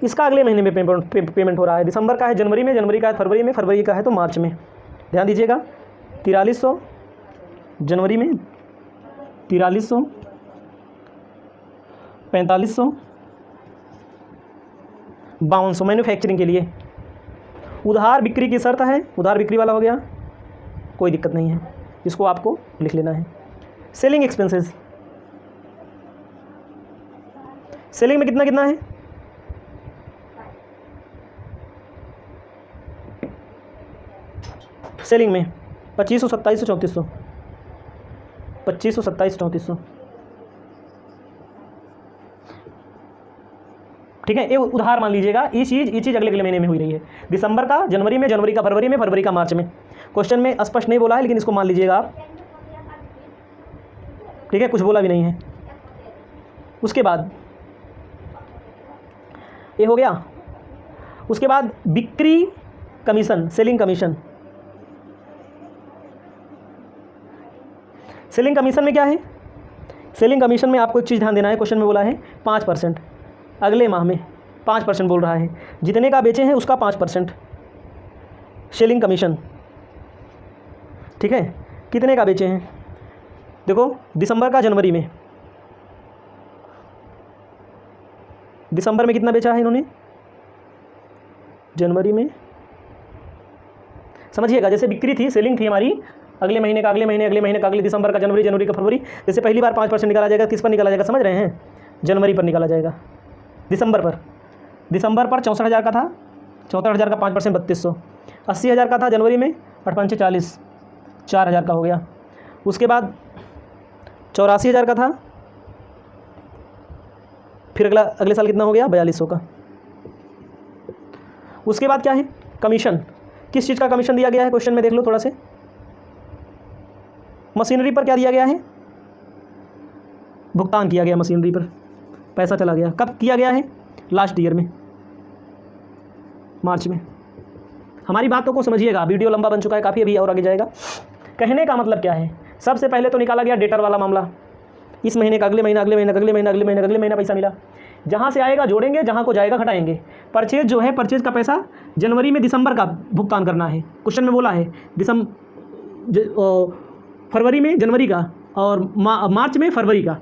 इसका अगले महीने में पेमेंट हो रहा है। दिसंबर का है जनवरी में, जनवरी का है फरवरी में, फरवरी का है तो मार्च में। ध्यान दीजिएगा, 4300 जनवरी में, 4300, 4500, 5200 मैन्युफैक्चरिंग के लिए। उधार बिक्री की शर्त है, उधार बिक्री वाला हो गया, कोई दिक्कत नहीं है, इसको आपको लिख लेना है। सेलिंग एक्सपेंसेस, सेलिंग में कितना कितना है, सेलिंग में 2500, 2700, 3400, 2500, 2700, 3400, ठीक है। ये उधार मान लीजिएगा, ये चीज़ अगले अगले महीने में हुई रही है, दिसंबर का जनवरी में, जनवरी का फरवरी में, फरवरी का मार्च में। क्वेश्चन में स्पष्ट नहीं बोला है लेकिन इसको मान लीजिएगा आप, ठीक है, कुछ बोला भी नहीं है। उसके बाद ये हो गया, उसके बाद बिक्री commission, selling commission. Selling commission में क्या है, सेलिंग कमीशन में आपको एक चीज़ ध्यान देना है, क्वेश्चन में बोला है 5%, अगले माह में 5% बोल रहा है, जितने का बेचे हैं उसका 5% सेलिंग कमीशन, ठीक है। कितने का बेचे हैं, देखो दिसंबर का जनवरी में, दिसंबर में कितना बेचा है इन्होंने, जनवरी में, समझिएगा जैसे बिक्री थी, सेलिंग थी हमारी, अगले महीने का, अगले महीने, अगले महीने का, अगले दिसंबर का, जनवरी, जनवरी का फरवरी, जैसे पहली बार 5% निकाला जाएगा, किस पर निकाला जाएगा समझ रहे हैं, जनवरी पर निकाला जाएगा, दिसंबर पर। दिसंबर पर 64,000 का था, 64,000 का 5% 3200, 80,000 का था जनवरी में, 8 40, 4,000 का हो गया। उसके बाद 84,000 का था, फिर अगले साल कितना हो गया, 4200 का। उसके बाद क्या है, कमीशन, किस चीज़ का कमीशन दिया गया है, क्वेश्चन में देख लो थोड़ा से, मशीनरी पर क्या दिया गया है, भुगतान किया गया मशीनरी पर, पैसा चला गया, कब किया गया है, लास्ट ईयर में, मार्च में। हमारी बातों को समझिएगा, वीडियो लंबा बन चुका है काफ़ी, अभी और आगे जाएगा। कहने का मतलब क्या है, सबसे पहले तो निकाला गया डेटर वाला मामला, इस महीने का, अगले महीना, अगले महीना, अगले महीना, अगले महीना, अगले महीना पैसा मिला, जहाँ से आएगा जोड़ेंगे, जहाँ को जाएगा घटाएंगे। परचेज जो है, परचेज का पैसा जनवरी में दिसंबर का भुगतान करना है, क्वेश्चन में बोला है फरवरी में जनवरी का और मार्च में फरवरी का,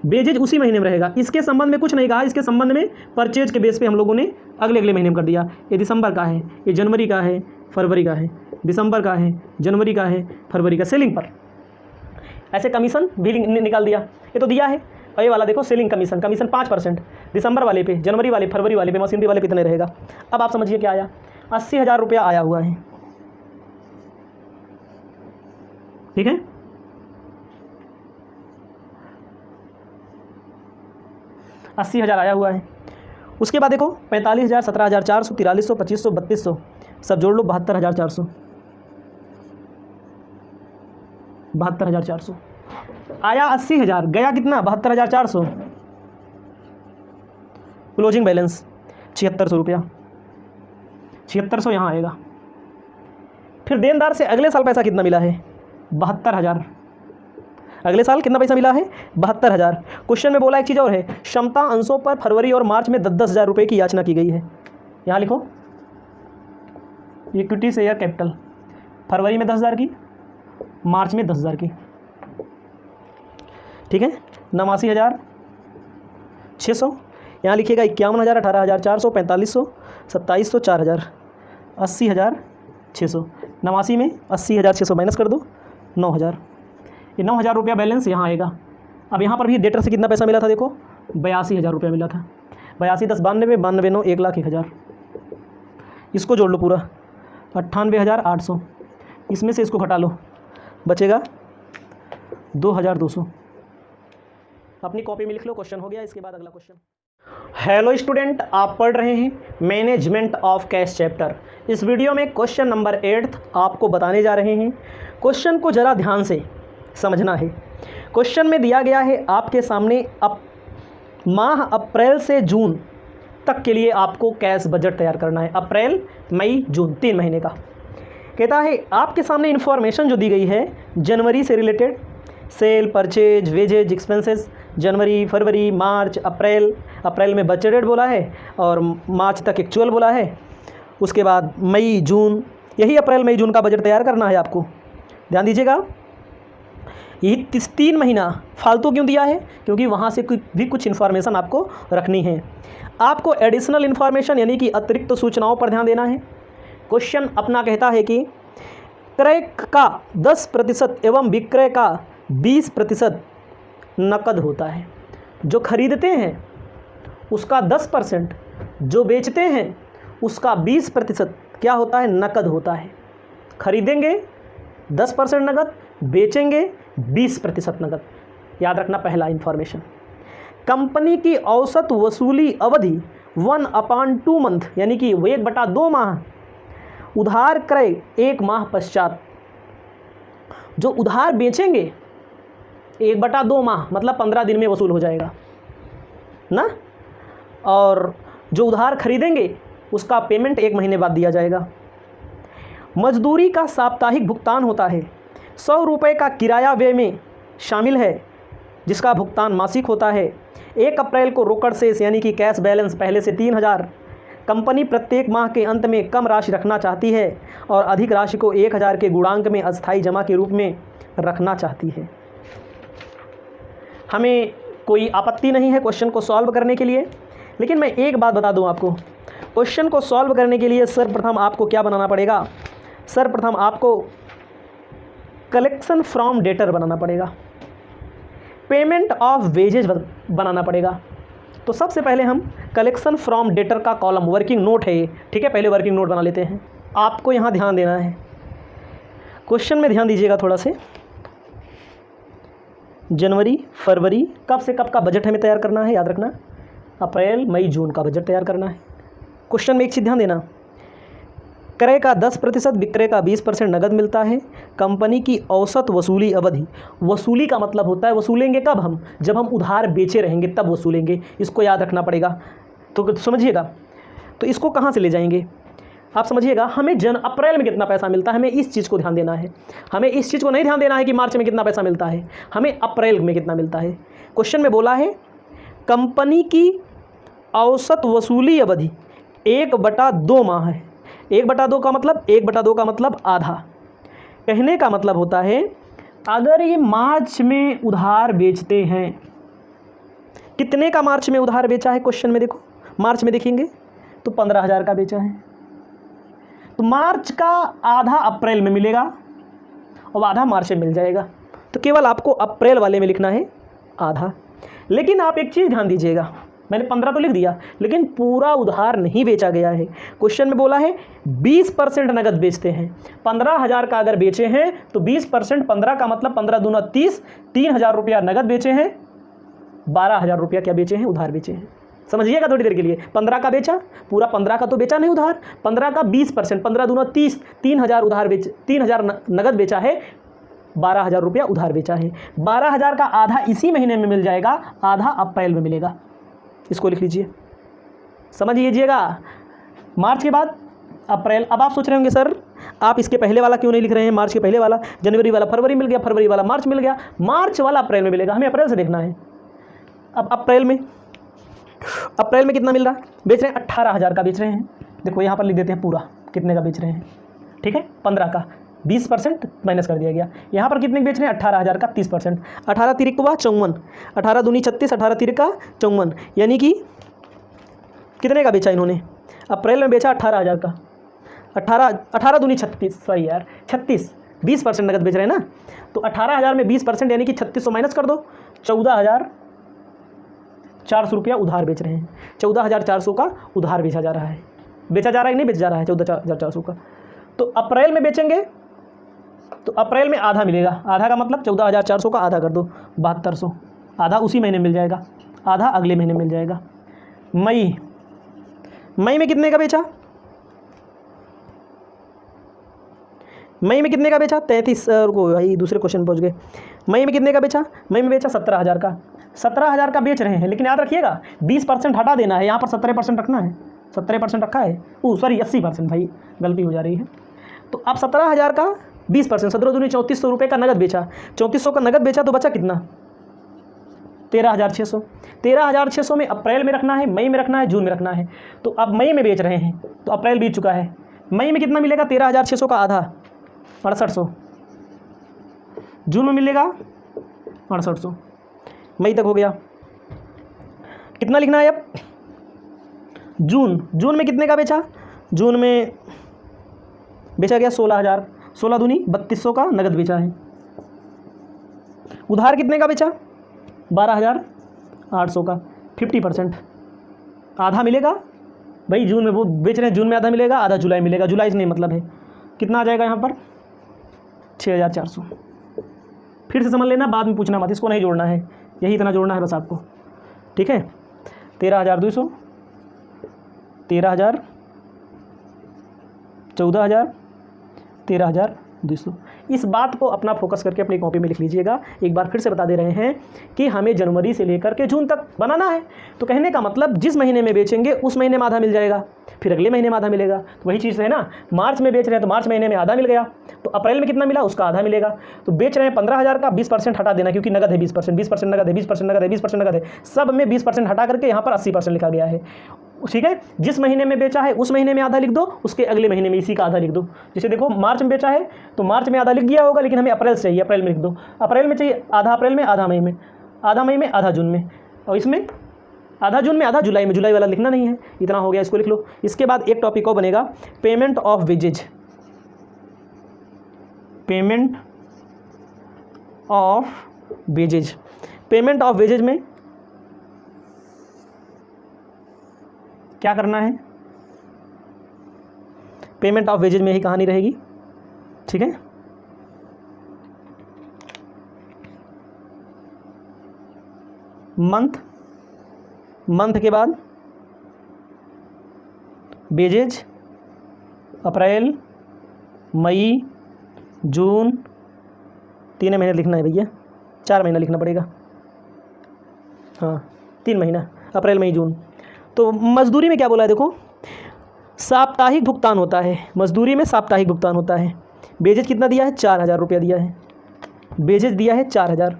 बेजेज उसी महीने में रहेगा। इसके संबंध में कुछ नहीं कहा, इसके संबंध में परचेज के बेस पे हम लोगों ने अगले अगले महीने में कर दिया। ये दिसंबर का है, ये जनवरी का है, फरवरी का है, दिसंबर का है, जनवरी का है, फरवरी का, सेलिंग पर ऐसे कमीशन भी निकाल दिया, ये तो दिया है। और ये वाला देखो सेलिंग कमीशन, कमीशन 5% दिसंबर वाले पे, जनवरी वाले, फरवरी वाले पे, मशीनरी वाले पे कितने रहेगा। अब आप समझिए क्या आया, 80,000 रुपया आया हुआ है, ठीक है। अस्सी हज़ार आया हुआ है। उसके बाद देखो 45,000, 17,400, 4300, 2500, 3200 सब जोड़ लो 72,400। 72,400। आया 80,000, गया कितना 72,400। क्लोजिंग बैलेंस 7600 रुपया, 7600 यहाँ आएगा। फिर देनदार से अगले साल पैसा कितना मिला है 72,000। अगले साल कितना पैसा मिला है 72,000। क्वेश्चन में बोला एक चीज़ और है, क्षमता अंशों पर फरवरी और मार्च में 10,000 रुपये की याचना की गई है। यहाँ लिखो इक्विटी शेयर कैपिटल, फरवरी में 10,000 की, मार्च में 10,000 की, ठीक है। 89,600 यहाँ लिखिएगा, 51,000, 18,400, 4500, 2700, 4,000, 80,600। 89 में 80,600 माइनस कर दो 9,000, ये 9,000 रुपया बैलेंस यहाँ आएगा। अब यहाँ पर भी डेटर से कितना पैसा मिला था देखो 82,000 रुपया मिला था। 82 10 92, 92 9 1,01,000, इसको जोड़ लो पूरा 98,800, इसमें से इसको घटा लो बचेगा 2,200। अपनी कॉपी में लिख लो, क्वेश्चन हो गया। इसके बाद अगला क्वेश्चन। हेलो स्टूडेंट, आप पढ़ रहे हैं मैनेजमेंट ऑफ कैश चैप्टर। इस वीडियो में क्वेश्चन नंबर 8 आपको बताने जा रहे हैं। क्वेश्चन को ज़रा ध्यान से समझना है। क्वेश्चन में दिया गया है आपके सामने, माह अप्रैल से जून तक के लिए आपको कैश बजट तैयार करना है। अप्रैल मई जून 3 महीने का। कहता है आपके सामने इन्फॉर्मेशन जो दी गई है जनवरी से related, sale, purchase, wages, expenses, जनवरी, फरवरी, मार्च, अप्रैल। अप्रैल में बजटेड बोला है और मार्च तक एक्चुअल बोला है। उसके बाद मई, जून, यही अप्रैल मई जून का बजट तैयार करना है आपको। ध्यान दीजिएगा, यही 3 महीना फालतू क्यों दिया है, क्योंकि वहाँ से भी कुछ इन्फॉर्मेशन आपको रखनी है। आपको एडिशनल इन्फॉर्मेशन यानी कि अतिरिक्त सूचनाओं पर ध्यान देना है। क्वेश्चन अपना कहता है कि क्रय का 10% एवं विक्रय का 20% नकद होता है। जो खरीदते हैं उसका 10%, जो बेचते हैं उसका 20% क्या होता है, नकद होता है। खरीदेंगे 10% नकद, बेचेंगे 20% नकद। याद रखना पहला इन्फॉर्मेशन। कंपनी की औसत वसूली अवधि 1/2 मंथ यानी कि 1/2 माह। उधार क्रय 1 माह पश्चात। जो उधार बेचेंगे 1/2 माह मतलब 15 दिन में वसूल हो जाएगा ना, और जो उधार खरीदेंगे उसका पेमेंट 1 महीने बाद दिया जाएगा। मजदूरी का साप्ताहिक भुगतान होता है। 100 रुपये का किराया व्यय में शामिल है जिसका भुगतान मासिक होता है। 1 अप्रैल को रोकड़ शेष यानी कि कैश बैलेंस पहले से 3,000। कंपनी प्रत्येक माह के अंत में कम राशि रखना चाहती है और अधिक राशि को 1,000 के गुणांक में अस्थायी जमा के रूप में रखना चाहती है। हमें कोई आपत्ति नहीं है क्वेश्चन को सॉल्व करने के लिए, लेकिन मैं एक बात बता दूं आपको। क्वेश्चन को सॉल्व करने के लिए सर्वप्रथम आपको क्या बनाना पड़ेगा, सर्वप्रथम आपको कलेक्शन फ्रॉम डेटर बनाना पड़ेगा, पेमेंट ऑफ वेजेज बनाना पड़ेगा। तो सबसे पहले हम कलेक्शन फ्रॉम डेटर का कॉलम, वर्किंग नोट है ये, ठीक है, पहले वर्किंग नोट बना लेते हैं। आपको यहाँ ध्यान देना है, क्वेश्चन में ध्यान दीजिएगा थोड़ा से। जनवरी, फरवरी, कब से कब का बजट हमें तैयार करना है, याद रखना। अप्रैल मई जून का बजट तैयार करना है। क्वेश्चन में एक चीज़ ध्यान देना, क्रय का 10%, विक्रय का 20% नगद मिलता है। कंपनी की औसत वसूली अवधि, वसूली का मतलब होता है वसूलेंगे कब हम, जब हम उधार बेचे रहेंगे तब वसूलेंगे, इसको याद रखना पड़ेगा। तो समझिएगा, तो इसको कहाँ से ले जाएंगे आप समझिएगा। हमें अप्रैल में कितना पैसा मिलता है, हमें इस चीज़ को ध्यान देना है। हमें इस चीज़ को नहीं ध्यान देना है कि मार्च में कितना पैसा मिलता है, हमें अप्रैल में कितना मिलता है। क्वेश्चन में बोला है कंपनी की औसत वसूली अवधि 1/2 माह है। 1/2 का मतलब 1/2 का मतलब आधा। कहने का मतलब होता है अगर ये मार्च में उधार बेचते हैं, कितने का मार्च में उधार बेचा है, क्वेश्चन में देखो, मार्च में देखेंगे तो 15,000 का बेचा है। तो मार्च का आधा अप्रैल में मिलेगा और आधा मार्च में मिल जाएगा। तो केवल आपको अप्रैल वाले में लिखना है आधा। लेकिन आप एक चीज़ ध्यान दीजिएगा, मैंने 15 तो लिख दिया, लेकिन पूरा उधार नहीं बेचा गया है। क्वेश्चन में बोला है 20% नगद बेचते हैं। 15,000 का अगर बेचे हैं तो 20%, 15 का मतलब 15 दूना 30, 3,000 रुपया नगद बेचे हैं, 12,000 रुपया क्या बेचे हैं, उधार बेचे हैं। समझिएगा थोड़ी देर के लिए, 15 का बेचा, पूरा 15 का तो बेचा नहीं उधार, 15 का 20%, 15 दूना 30, 3,000 उधार बेच, 3,000 नगद बेचा है, 12,000 रुपया उधार बेचा है। 12,000 का आधा इसी महीने में मिल जाएगा, आधा अप्रैल में मिलेगा। इसको लिख लीजिए, समझ लीजिएगा। मार्च के बाद अप्रैल। अब आप सोच रहे होंगे सर आप इसके पहले वाला क्यों नहीं लिख रहे हैं, मार्च के पहले वाला, जनवरी वाला फरवरी मिल गया, फरवरी वाला मार्च मिल गया, मार्च वाला अप्रैल में मिलेगा, हमें अप्रैल से देखना है। अब अप्रैल में कितना मिल रहा है, बेच रहे हैं 18,000 का बेच रहे हैं। देखो यहाँ पर लिख देते हैं पूरा कितने का बेच रहे हैं, ठीक है, 15 का 20% माइनस कर दिया गया। यहाँ पर कितने बेच रहे हैं, 18,000 का 30%, 18 तिरिक हुआ 54, 18 दूनी 36, 18 तिरिक का 54, यानी कि कितने का बेचा इन्होंने, अप्रैल में बेचा 18,000 का, 18 दूनी 36, सही यार 36, 20% नगद बेच रहे हैं ना, तो 18,000 में 20% यानी कि 3600 माइनस कर दो, 14,400 रुपया उधार बेच रहे हैं। 14,400 का उधार बेचा जा रहा है, बेचा जा रहा है नहीं बेचा जा रहा है, 14,400 का। तो अप्रैल में बेचेंगे तो अप्रैल में आधा मिलेगा, आधा का मतलब 14,400 का आधा कर दो 7200, आधा उसी महीने मिल जाएगा, आधा अगले महीने मिल जाएगा। मई में कितने का बेचा, मई में कितने का बेचा, 33 को भाई दूसरे क्वेश्चन पहुंच गए। मई में कितने का बेचा, मई में बेचा 17,000 का, 17,000 का बेच रहे हैं, लेकिन याद रखिएगा 20% हटा देना है, यहाँ पर 17% रखना है, 17% रखा है, सॉरी 80%, भाई गलती हो जा रही है। तो आप 17,000 का 20%, 17 दूनी 3400 रुपये का नगद बेचा, 3400 का नगद बेचा तो बचा कितना, 13,600। 13,600 में अप्रैल में रखना है, मई में रखना है, जून में रखना है। तो अब मई में बेच रहे हैं तो अप्रैल बीत चुका है, मई में कितना मिलेगा, 13,600 का आधा 6800, जून में मिलेगा 6800, मई तक हो गया। कितना लिखना है अब, जून में कितने का बेचा, जून में बेचा गया 16,000, 16 दूनी 3200 का नगद बेचा है। उधार कितने का बेचा, 12,800 का, 50%, आधा मिलेगा भाई, जून में वो बेच रहे हैं, जून में आधा मिलेगा, आधा जुलाई मिलेगा, जुलाई से नहीं मतलब है। कितना आ जाएगा यहाँ पर 6,400। फिर से समझ लेना, बाद में पूछना मत, इसको नहीं जोड़ना है, यही इतना जोड़ना है बस आपको, ठीक है। 13,200, 13,000, 14,000, 13,200। इस बात को अपना फोकस करके अपनी कॉपी में लिख लीजिएगा। एक बार फिर से बता दे रहे हैं कि हमें जनवरी से लेकर के जून तक बनाना है। तो कहने का मतलब जिस महीने में बेचेंगे उस महीने में आधा मिल जाएगा, फिर अगले महीने में आधा मिलेगा। तो वही चीज़ है ना, मार्च में बेच रहे हैं तो मार्च महीने में आधा मिल गया, तो अप्रैल में कितना मिला, उसका आधा मिलेगा। तो बेच रहे हैं 15,000 का, 20% हटा देना, क्योंकि नगद है 20%, 20% नगद है, 20% नगद है, 20% नगद है, सब में 20% हटा करके यहाँ पर 80% लिखा गया है, ठीक है। जिस महीने में बेचा है उस महीने में आधा लिख दो, उसके अगले महीने में इसी का आधा लिख दो। जैसे देखो मार्च में बेचा है तो मार्च में आधा लिख दिया होगा, लेकिन हमें अप्रैल से चाहिए, अप्रैल में लिख दो। अप्रैल में चाहिए आधा अप्रैल में, आधा मई में, आधा मई में, आधा जून में, और इसमें आधा जून में, आधा जुलाई में, जुलाई वाला लिखना नहीं है। इतना हो गया, इसको लिख लो। इसके बाद एक टॉपिक और बनेगा payment of wages, payment of wages. Payment of wages में क्या करना है, पेमेंट ऑफ वेजेज में ही कहानी रहेगी, ठीक है। मंथ के बाद वेजेज, अप्रैल, मई, जून, 3 महीने लिखना है भैया, 4 महीना लिखना पड़ेगा, हाँ 3 महीना, अप्रैल, मई, जून। तो मजदूरी में क्या बोला है, देखो साप्ताहिक भुगतान होता है, मजदूरी में साप्ताहिक भुगतान होता है। वेजेज कितना दिया है, 4,000 रुपया दिया है, वेजेज दिया है 4,000,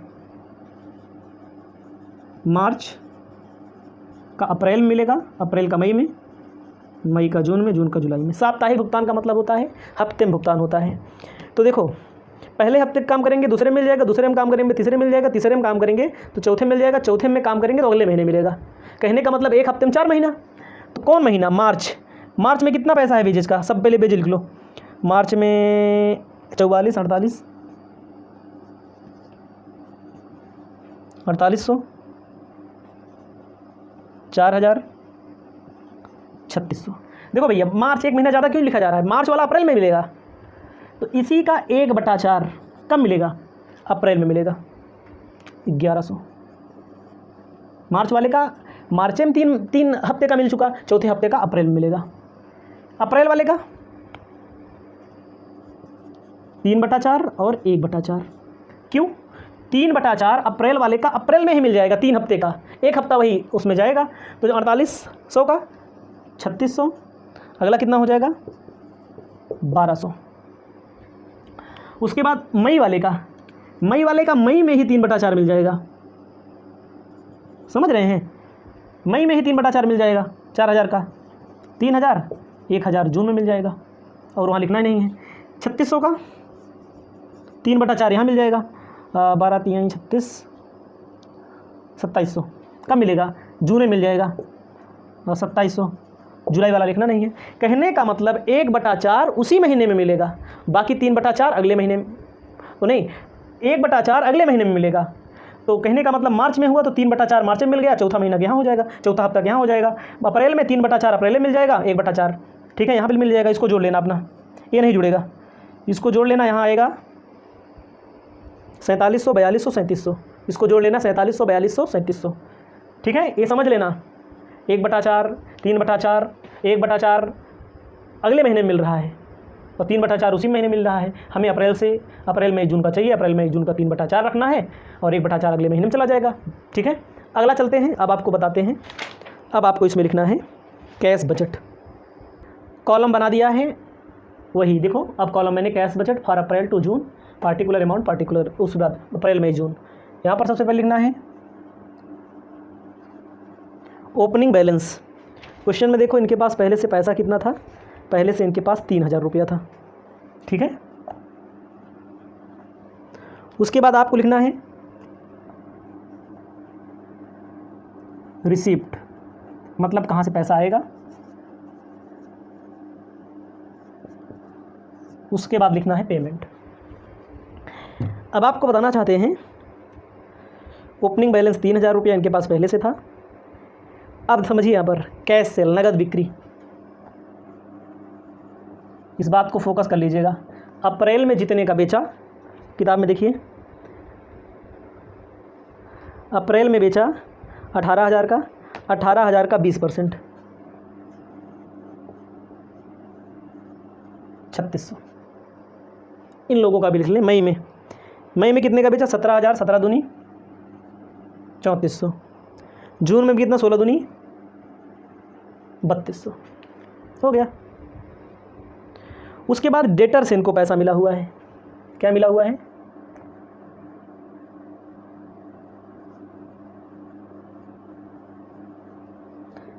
मार्च का अप्रैल में मिलेगा, अप्रैल का मई में, मई का जून में, जून का जुलाई में। साप्ताहिक भुगतान का मतलब होता है हफ्ते में भुगतान होता है। तो देखो पहले हफ्ते काम करेंगे, दूसरे में मिल जाएगा, दूसरे में काम करेंगे, तीसरे में मिल जाएगा, तीसरे में काम करेंगे तो चौथे में मिल जाएगा, चौथे में काम करेंगे तो अगले महीने मिलेगा। कहने का मतलब एक हफ्ते में 4 महीना। तो कौन महीना, मार्च। मार्च में कितना पैसा है वेजेज का, सब पहले वेज लिख लो। मार्च में 44, 48, 4800, 4,000, 3600। देखो भैया मार्च एक महीना ज़्यादा क्यों लिखा जा रहा है, मार्च वाला अप्रैल में मिलेगा, तो इसी का 1/4 कब मिलेगा, अप्रैल में मिलेगा, 1100। मार्च वाले का मार्च में तीन हफ्ते का मिल चुका, चौथे हफ्ते का अप्रैल में मिलेगा। अप्रैल वाले का 3/4 और 1/4, क्यों? 3/4 अप्रैल वाले का अप्रैल में ही मिल जाएगा, 3 हफ्ते का, 1 हफ्ता वही उसमें जाएगा, तो 4800 का 3600, अगला कितना हो जाएगा 1200। उसके बाद मई वाले का मई में ही 3/4 मिल जाएगा, समझ रहे हैं? मई में ही 3/4 मिल जाएगा, 4000 का 3000, 1000 जून में मिल जाएगा, और वहाँ लिखना ही नहीं है। 3600 का 3/4 यहाँ मिल जाएगा, 12 3 36, 2700 कब मिलेगा? जून में मिल जाएगा, और 2700 जुलाई वाला लिखना नहीं है। कहने का मतलब 1/4 उसी महीने में मिलेगा, बाकी 3/4 अगले महीने में, तो नहीं 1/4 अगले महीने में मिलेगा। तो कहने का मतलब मार्च में हुआ तो 3/4 मार्च में मिल गया, चौथा महीना यहाँ हो जाएगा, चौथा हफ्ता यहाँ हो जाएगा। अप्रैल में 3/4 अप्रैल में मिल जाएगा, 1/4, ठीक है, यहाँ पर मिल जाएगा। इसको जोड़ लेना अपना, ये नहीं जुड़ेगा, इसको जोड़ लेना, यहाँ आएगा 4700 4200 3700, इसको जोड़ लेना 4700 4200 3700, ठीक है, ये समझ लेना। 1/4 3/4 1/4 अगले महीने मिल रहा है, और 3/4 उसी महीने मिल रहा है। हमें अप्रैल मई जून का चाहिए, अप्रैल मई जून का 3/4 रखना है, और 1/4 अगले महीने में चला जाएगा, ठीक है। अगला चलते हैं, अब आपको बताते हैं। अब आपको इसमें लिखना है कैश बजट, कॉलम बना दिया है वही, देखो अब कॉलम मैंने cash budget for April to June, particular amount particular, उस बाद अप्रैल मई जून। यहाँ पर सबसे पहले लिखना है ओपनिंग बैलेंस। क्वेश्चन में देखो इनके पास पहले से पैसा कितना था, पहले से इनके पास 3000 रुपया था, ठीक है। उसके बाद आपको लिखना है रिसीप्ट, मतलब कहाँ से पैसा आएगा। उसके बाद लिखना है पेमेंट। अब आपको बताना चाहते हैं ओपनिंग बैलेंस 3000 रुपया इनके पास पहले से था। अब समझिए यहाँ पर कैश सेल, नगद बिक्री, इस बात को फोकस कर लीजिएगा। अप्रैल में जितने का बेचा, किताब में देखिए, अप्रैल में बेचा 18000 का, 18000 का 20% 3600। इन लोगों का भी लिख लें। मई में कितने का बेचा? 17000, 17 दूनी 3400। जून में भी कितना? 16 दूनी 3200, हो गया। उसके बाद डेटर से इनको पैसा मिला हुआ है, क्या मिला हुआ है?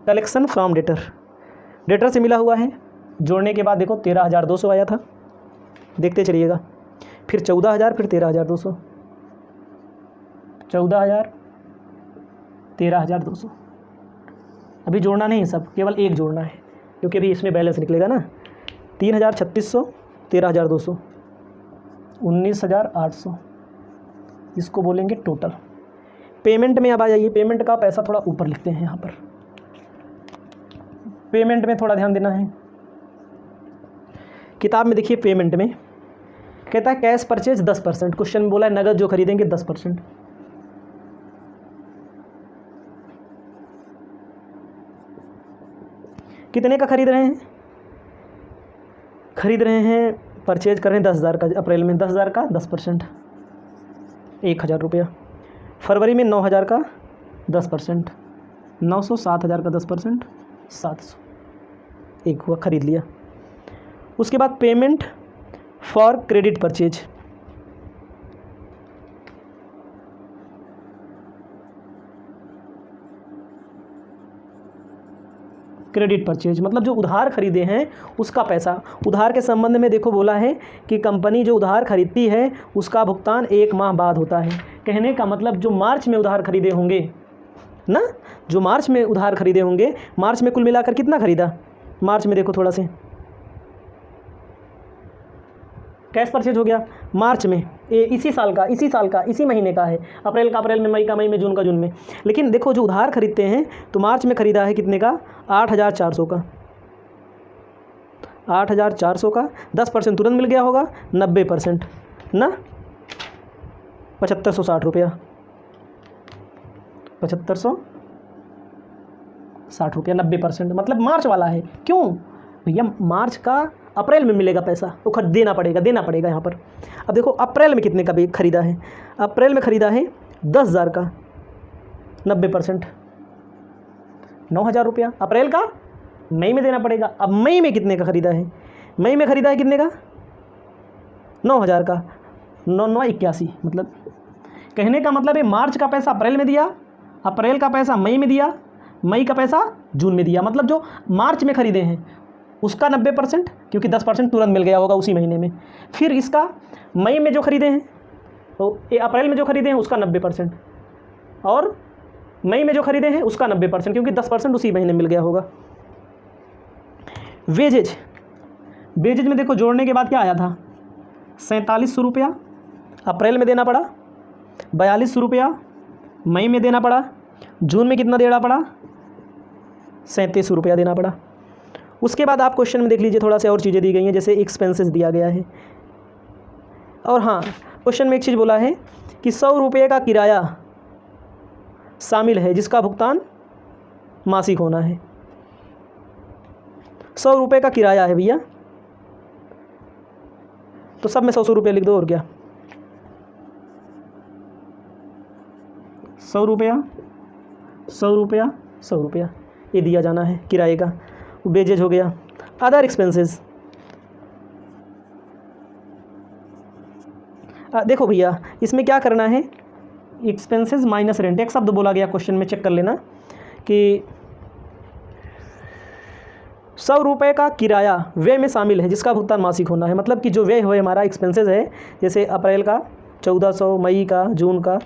कलेक्शन फ्रॉम डेटर से मिला हुआ है। जोड़ने के बाद देखो 13200 आया था, देखते चलिएगा, फिर 14000, फिर 13200, 14000 13200। अभी जोड़ना नहीं है सब, केवल एक जोड़ना है, क्योंकि अभी इसमें बैलेंस निकलेगा ना। 3000 3600 13200 19800, इसको बोलेंगे टोटल। पेमेंट में अब आ जाइए, पेमेंट का पैसा थोड़ा ऊपर लिखते हैं यहाँ पर। पेमेंट में थोड़ा ध्यान देना है। किताब में देखिए पेमेंट में कहता है कैश परचेज 10%, क्वेश्चन में बोला है नगद जो खरीदेंगे 10%। कितने का खरीद रहे हैं? परचेज कर रहे हैं 10,000 का, अप्रैल में 10,000 का 10%, 1000 रुपया। फरवरी में 9000 का 10%, 900, 7000 का 10%, 700, एक हुआ, खरीद लिया। उसके बाद payment for credit purchase, credit purchase मतलब जो उधार खरीदे हैं उसका पैसा। उधार के संबंध में देखो बोला है कि कंपनी जो उधार खरीदती है उसका भुगतान 1 माह बाद होता है। कहने का मतलब जो मार्च में उधार खरीदे होंगे ना, जो मार्च में उधार खरीदे होंगे, मार्च में कुल मिलाकर कितना खरीदा? मार्च में देखो थोड़ा से कैश परचेज हो गया मार्च में, इसी साल का, इसी महीने का है। अप्रैल का अप्रैल में, मई का मई में, जून का जून में। लेकिन देखो जो उधार खरीदते हैं तो मार्च में खरीदा है कितने का? 8400 का, 8400 का 10% तुरंत मिल गया होगा, 90% ना, 7560 रुपया, 7560 रुपया, 90% मतलब मार्च वाला है। क्यों भैया? मार्च का अप्रैल में मिलेगा पैसा तो देना पड़ेगा यहाँ पर। अब देखो अप्रैल में कितने का भी ख़रीदा है, अप्रैल में ख़रीदा है 10,000 का, 90% 9,000 रुपया अप्रैल का, मई में देना पड़ेगा। अब मई में कितने का ख़रीदा है, मई में ख़रीदा है कितने का, 9,000 का, 9,981, मतलब कहने का मतलब है मार्च का पैसा अप्रैल में दिया, अप्रैल का पैसा मई में दिया, मई का पैसा जून में दिया। मतलब जो मार्च में ख़रीदे हैं उसका 90%, क्योंकि 10% तुरंत मिल गया होगा उसी महीने में। फिर इसका मई में जो ख़रीदे हैं तो अप्रैल में जो ख़रीदे हैं उसका 90%, और मई में जो ख़रीदे हैं उसका 90%, क्योंकि 10% उसी महीने मिल गया होगा। वेजेज में देखो जोड़ने के बाद क्या आया था, 4700 रुपया अप्रैल में देना पड़ा, 4200 रुपया मई में देना पड़ा, जून में कितना देना पड़ा, 3700 रुपया देना पड़ा। उसके बाद आप क्वेश्चन में देख लीजिए थोड़ा सा और चीज़ें दी गई हैं, जैसे एक्सपेंसेस दिया गया है। और हाँ, क्वेश्चन में एक चीज़ बोला है कि 100 रुपये का किराया शामिल है जिसका भुगतान मासिक होना है। 100 रुपये का किराया है भैया, तो सब में 100 रुपये लिख दो, और क्या, 100 रुपया 100 रुपया 100 रुपया ये दिया जाना है किराए का। वेजेज हो गया। अदर एक्सपेंसेस, देखो भैया इसमें क्या करना है, एक्सपेंसेस माइनस रेंट, एक शब्द बोला गया क्वेश्चन में, चेक कर लेना कि 100 रुपये का किराया व्यय में शामिल है जिसका भुगतान मासिक होना है। मतलब कि जो व्यय हो हमारा एक्सपेंसेस है, जैसे अप्रैल का 1400, मई का, जून का,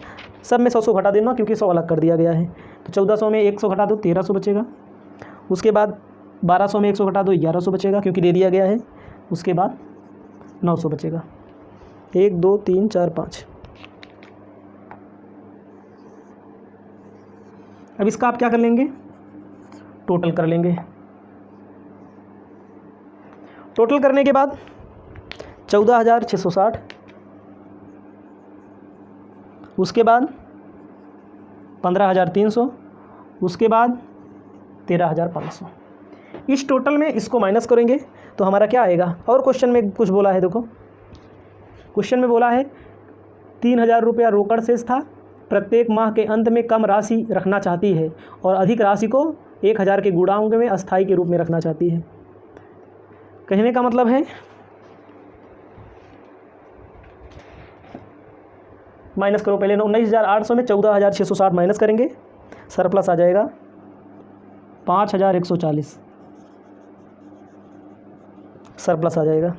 सब में 100 घटा देना क्योंकि 100 अलग कर दिया गया है। तो 1400 में 100 घटा दो 1300 बचेगा। उसके बाद 1200 में 100 घटा दो 1100 बचेगा क्योंकि दे दिया गया है। उसके बाद 900 बचेगा। 1 2 3 4 5। अब इसका आप क्या कर लेंगे, टोटल कर लेंगे। टोटल करने के बाद 14,660, उसके बाद 15,300, उसके बाद 13,500। इस टोटल में इसको माइनस करेंगे तो हमारा क्या आएगा। और क्वेश्चन में कुछ बोला है, देखो क्वेश्चन में बोला है 3,000 रुपया रोकड़ शेष था, प्रत्येक माह के अंत में कम राशि रखना चाहती है और अधिक राशि को 1,000 के गुणांक में अस्थायी के रूप में रखना चाहती है। कहने का मतलब है माइनस करो, पहले 19,800 में 14,660 माइनस करेंगे, सरप्लस आ जाएगा 5,140, सरप्लस आ जाएगा।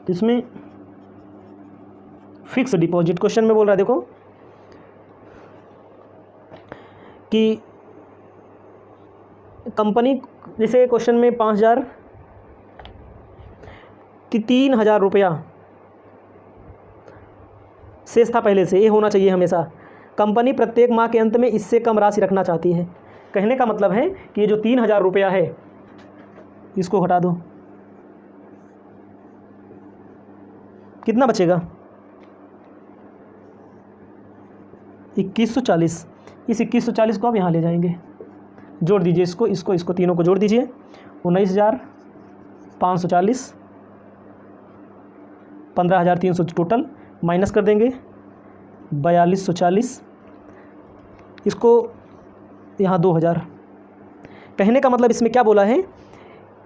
इसमें फिक्स डिपॉजिट क्वेश्चन में बोल रहा है, देखो कि कंपनी, जैसे क्वेश्चन में 5,000 कि 3,000 रुपया शेष था पहले से, ये होना चाहिए हमेशा। कंपनी प्रत्येक माह के अंत में इससे कम राशि रखना चाहती है। कहने का मतलब है कि ये जो 3,000 रुपया है इसको हटा दो, कितना बचेगा 2140। इस 2140 को आप यहाँ ले जाएंगे, जोड़ दीजिए इसको, इसको तीनों को जोड़ दीजिए, 19,540, 15,300 टोटल, माइनस कर देंगे 4,240, इसको यहाँ 2,000। कहने का मतलब इसमें क्या बोला है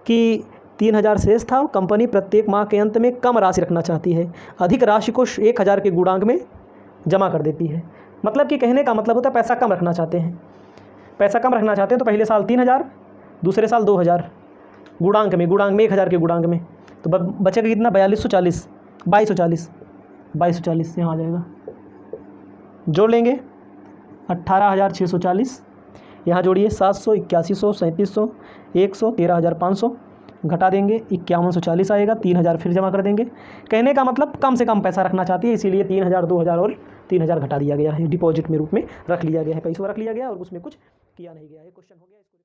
कि 3,000 शेष था, कंपनी प्रत्येक माह के अंत में कम राशि रखना चाहती है, अधिक राशि को 1,000 के गुणांक में जमा कर देती है। मतलब कि कहने का मतलब होता है पैसा कम रखना चाहते हैं, पैसा कम रखना चाहते हैं तो पहले साल 3,000, दूसरे साल 2,000 गुणांक में 1,000 के गुणांक में, तो बचेगा कितना 2240 यहाँ आ जाएगा। जोड़ लेंगे 18,640, यहाँ जोड़िए 700, 8100, 3700, 100, 13,500, घटा देंगे 5,140 आएगा, 3,000 फिर जमा कर देंगे। कहने का मतलब कम से कम पैसा रखना चाहती है, इसीलिए 3,000, 2,000 और 3,000 घटा दिया गया है, डिपॉजिट में रूप में रख लिया गया है, पैसा रख लिया गया और उसमें कुछ किया नहीं गया है। क्वेश्चन हो गया इसको।